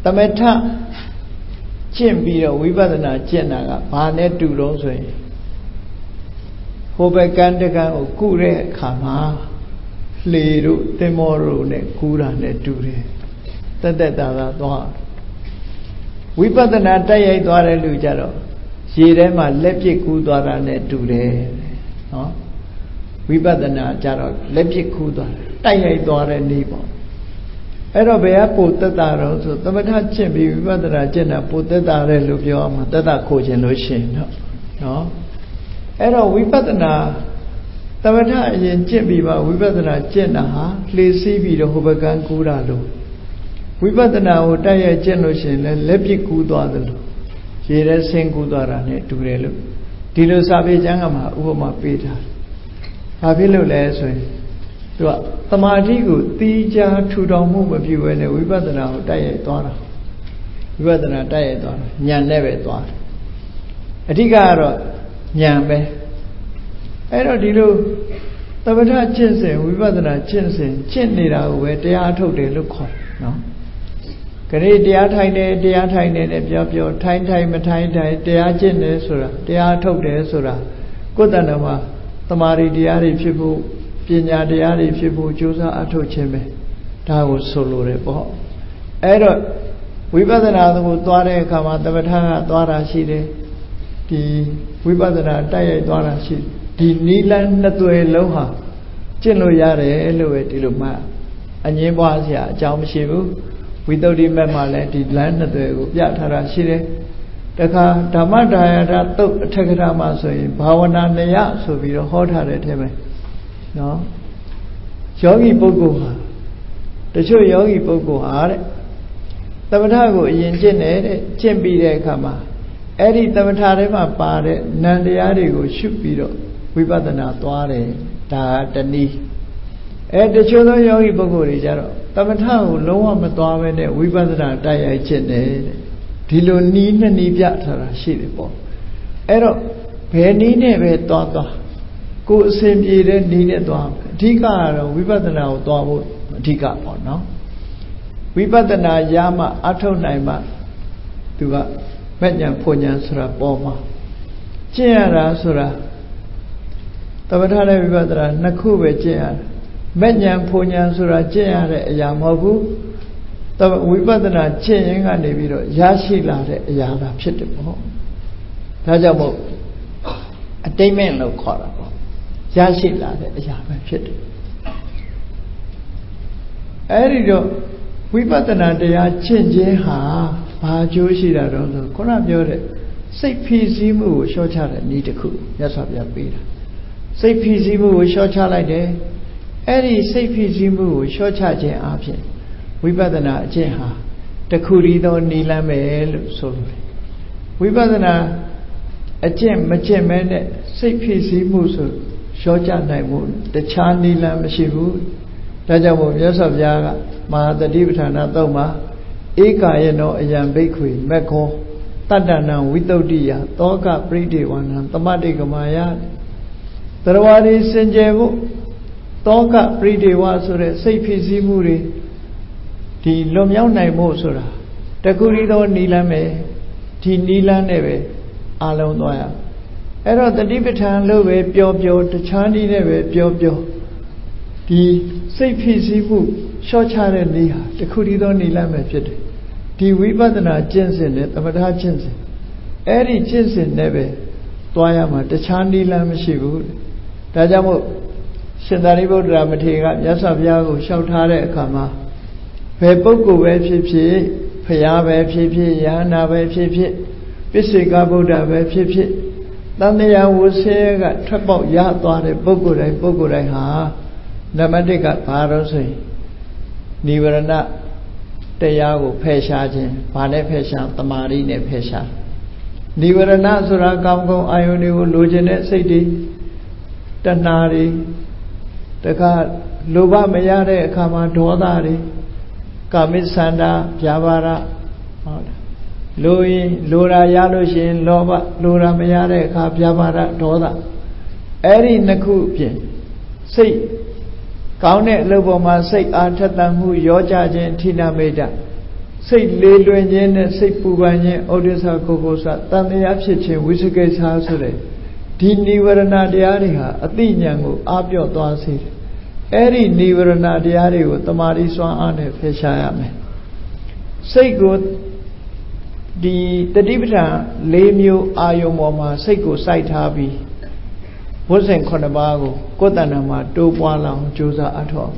သမထကျင့်ပြီးတော့ဝိပဿနာကျင့်တာကဘာနဲ့တူတော့ဆိုရင်ဟိုဘက်ကန်းတကန်းကိုကုတဲ့အခါမှာလှေတို့သင်္ဘောတို့နဲ့ကူးတာနဲ့တူတယ်တက်တာသွားဝိပဿနာတိုက်ရိုက်သွားတဲ့လူကြတော့ရေထဲမှာလက်ပစ်ကူးသွားတာနဲ့တူတယ်နော်ဝိပဿနာကြတော့လက်ပစ်ကူးသွားတိုက်ရိုက်သွားတဲ့နည်းပေါ့အဲ့တော့ဘယ်ကပိုတက်တာတော့ဆိုသမထကျင့်ပြီးဝိပဿနာကျင့်တာပိုတက်တာတဲ့လို့ပြောအောင်တက်တာခိုးခြင်းလို့ရှိရင်တော့နော်အဲ့တော့ဝိပဿနာသမထအရင်ကျင့်ပြီးမှဝိပဿနာကျင့်တာဟာလှေစီးပြီးတော့ဟိုဘက်ကန်းကူးတာလို့ဝိပဿနာကိုတိုက်ရိုက်ကျင့်လို့ရှိရင်လည်းလက်ပစ်ကူးသွားတယ်လို့ရေထဲဆင်းကူးသွားတာနဲ့တူတယ်လို့ဒီလိုစာပေကျမ်းကမှာဥပမာပေးထားတယ်။ဘာဖြစ်လို့လဲဆိုရင်သူကသမာဓိကိုတီးခြားထူထောင်မှုမပြုဘဲနဲ့ဝိပဿနာကိုတိုက်ရိုက်သွားတာဝိပဿနာတိုက်ရိုက်သွားတာဉာဏ်နဲ့ပဲသွားတယ်အဓိကကတော့ဉာဏ်ပဲအဲ့တော့ဒီလိုသမထကျင့်စဉ်ဝိပဿနာကျင့်စဉ်ကျင့်နေတာကိုပဲတရားထုတ်တယ်လို့ခေါ်တယ်နော်ခရီးတရားထိုင်တယ်နဲ့ပြောထိုင်မထိုင်တရားကျင့်တယ်ဆိုတာတရားထုတ်တယ်ဆိုတာကိုယ်တဏ္ဍာမှာတမာရီတရားတွေဖြစ်ဖို့ပညာတရားတွေဖြစ်ဖို့ကြိုးစားအထုတ်ခြင်းပဲဒါကိုဆိုလိုတယ်ပေါ့အဲ့တော့ဝိပဿနာကိုသွားတဲ့အခါမှာသမထကသွားတာရှိတယ်ဒီဝိပဿနာတိုက်ရိုက်သွားတာရှိဒီနီလန်းနှစ်သွယ်လုံးဟာကျင့်လို့ရတယ်လို့ပဲဒီလိုမှအငင်းပွားစရာအကြောင်းမရှိဘူးဝိသုဒ္ဓိမက်မှာလည်းဒီလမ်းနှစ်သွယ်ကိုပြထားတာရှိတယ်တခါဓမ္မဒါယတာသုတ်အထက်ကရာမှာဆိုရင်ဘာဝနာနယဆိုပြီးတော့ဟောထားတဲ့ထဲမှာနော်ယောဂီပုဂ္ဂိုလ်ဟာတချို့ယောဂီပုဂ္ဂိုလ်ဟာတဲ့သမထကိုအရင်ကျင့်တယ်တဲ့ကျင့်ပြီးတဲ့အခါမှာအဲ့ဒီသမထထဲမှာပါတဲ့နံတရားတွေကိုရှုပြီးတော့ဝိပဿနာသွားတယ်ဒါကတနည်းတချို့သောယောဂီပုဂ္ဂိုလ်တွေကြတော့သမထကိုလုံးဝမသွားဘဲနဲ့ဝိပဿနာတိုက်ရိုက်ကျင့်တယ်တဲ့ဒီလိုနီးနှစ်နီးပြထားတာရှိတယ်ပေါ့အဲ့တော့ဘယ်နီးနဲ့ပဲသွားကိုယ်အစဉ်ပြေတဲ့နီးနဲ့သွားအဓိကကတော့ဝိပဿနာကိုသွားဖို့အဓိကပေါ့နော်ဝိပဿနာရမှအထုတ်နိုင်မှသူကမဉ္ဇဉ်ဖွဉ္ဇဉ်ဆိုတာပေါ်မှာကျင့်ရတာဆိုတာ သမထနဲ့ဝိပဿနာနှစ်ခုပဲကျင့်ရတယ်မဲ့ဉာဏ်ဖုန်ဉာဏ်ဆိုတာကျင့်ရတဲ့အရာမဟုတ်ဘူးဝိပဿနာကျင့်ရင်ကနေပြီးတော့ရရှိလာတဲ့အရာသာဖြစ်တယ်ပေါ့ဒါကြောင့်မို့အတိတ်မဲ့လို့ခေါ်တာပေါ့ရရှိလာတဲ့အရာပဲဖြစ်တယ်အဲ့ဒီတော့ဝိပဿနာတရားကျင့်ခြင်းဟာဘာအကျိုးရှိတာတော့ဆိုခုနပြောတဲ့စိတ်ဖိစီးမှုကိုလျှော့ချတဲ့နည်းတစ်ခုမြတ်စွာဘုရားပေးတာစိတ်ဖိစီးမှုကိုလျှော့ချလိုက်တယ်အဲ့ဒီစိတ်ဖိစီးမှုကိုလျှော့ချခြင်းအပြင်ဝိပဿနာအကျင့်ဟာတခုတည်းသောနိလန်းပဲလို့ဆိုလို့ဝိပဿနာအကျင့်မကျင့်မဲနဲ့စိတ်ဖိစီးမှုဆိုလျှော့ချနိုင်မှုတခြားနိလန်းမရှိဘူးဒါကြောင့်မို့မြတ်စွာဘုရားကမဟာတတိပဋ္ဌာနာသုံးမှာဧကာယနောအယံဘိက္ခွေမက္ခောတတ္တနံဝိတုဒ္ဓိယသောကပရိဒေဝနံသမတိကမာယသရဝါဒီစင်ကြယ်မှုသောကပရိဒေဝဆိုတဲ့စိတ်ဖြစ်စည်းမှုတွေဒီလွန်မြောက်နိုင်ဖို့ဆိုတာတကူရီသောနီလန်းပဲဒီနီလန်းနဲ့ပဲအလုံးသွားရအဲ့တော့တတိပဋ္ဌာန်လို့ပဲပြောတခြားနည်းနဲ့ပဲပြောဒီစိတ်ဖြစ်စည်းမှုလျှော့ချတဲ့နည်းဟာတခုတည်းသောနီလန်းပဲဖြစ်တယ်ဒီဝိပဿနာကျင့်စဉ်နဲ့သမထကျင့်စဉ်အဲ့ဒီကျင့်စဉ်နဲ့ပဲသွားရမှာတခြားနီလန်းမရှိဘူးဒါကြောင့်မို့ရှင်သာရိပုတ္တရာမထေရကမြတ်စွာဘုရားကိုလျှောက်ထားတဲ့အခါမှာဘယ်ပုဂ္ဂိုလ်ပဲဖြစ်ဖြစ်ဖရာပဲဖြစ်ဖြစ်ယဟနာပဲဖြစ်ဖြစ်ပိစိကဗုဒ္ဓပဲဖြစ်ဖြစ်တန်မြာဝဆဲကထွက်ပေါက်ရသွားတဲ့ပုဂ္ဂိုလ်တိုင်းဟာနံပါတ်1ကဘာလို့ဆိုရင်နိဝရဏတရားကိုဖယ်ရှားခြင်းဘာနဲ့ဖယ်ရှားတမာရီနဲ့ဖယ်ရှားနိဝရဏဆိုတာကောင်းကောင်းအာယုန်တွေကိုလိုချင်တဲ့စိတ်တွေတဏှာတွေတခါလိုဘမရတဲ့အခါမှာဒေါသတွေကာမိသန္တာဗျာပါဒဟုတ်လားလိုရင်လိုရာရလို့ရှိရင်လောဘလိုရာမရတဲ့အခါဗျာပါဒဒေါသအဲ့ဒီနှစ်ခုအပြင်စိတ်ကောင်းတဲ့အလုပ်ပေါ်မှာစိတ်အားထက်သန်မှုရောကြခြင်းဌိနမိတ်တစိတ်လေးလွင်ခြင်းနဲ့စိတ်ပူပန်ခြင်းဩဒိသကိုကိုစတန်တရားဖြစ်ခြင်းဝိသကိစ္စဆိုတဲ့ဒီနိဝရဏတရားတွေဟာအသိဉာဏ်ကိုအားပြော့သွားစေတယ်အဲ့ဒီနိဝရဏတရားတွေကိုတမာရီစွမ်းအားနဲ့ဖယ်ရှားရမယ်စိတ်ကိုဒီတတိပဋ္ဌာန်၄မျိုးအာယုံပေါ်မှာစိတ်ကိုစိုက်ထားပြီးဝိဇ္ဇင်9ပါးကိုကိုယ်တဏ္ဍာမှာတိုးပွားလောင်ကြိုးစားအထောက်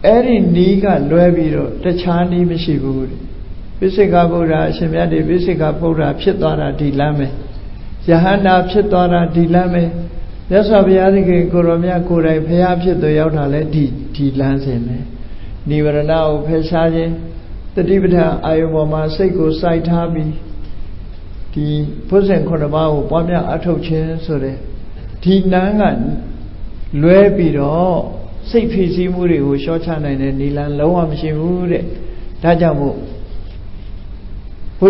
အဲ့ဒီနီးကလွဲပြီးတော့တခြားနီးမရှိဘူးပိစိကဗုဒ္ဓအရှင်မြတ်ဒီပိစိကဗုဒ္ဓဖြစ်သွားတာဒီလမ်းပဲယဟန္တာဖြစ်သွားတာဒီလမ်းပဲမြတ်စွာဘုရားသခင်ကိုရောမြတ်ကိုယ်တိုင်ဘုရားဖြစ်သူရောက်တာလဲဒီလမ်းစဉ်ပဲနိဝရဏကိုဖယ်ရှားခြင်းတတိပဋ္ဌာန်အာယုံပေါ်မှာစိတ်ကိုစိုက်ထားပြီးဒီဘုဇင်9ပါးကိုပွားများအထုတ်ခြင်းဆိုတဲ့ဒီနန်းကလွဲပြီးတော့စိတ်ဖိစီးမှုတွေကိုလျှော့ချနိုင်တဲ့နိလန်လုံးဝမရှိဘူးတဲ့ဒါကြောင့်မို့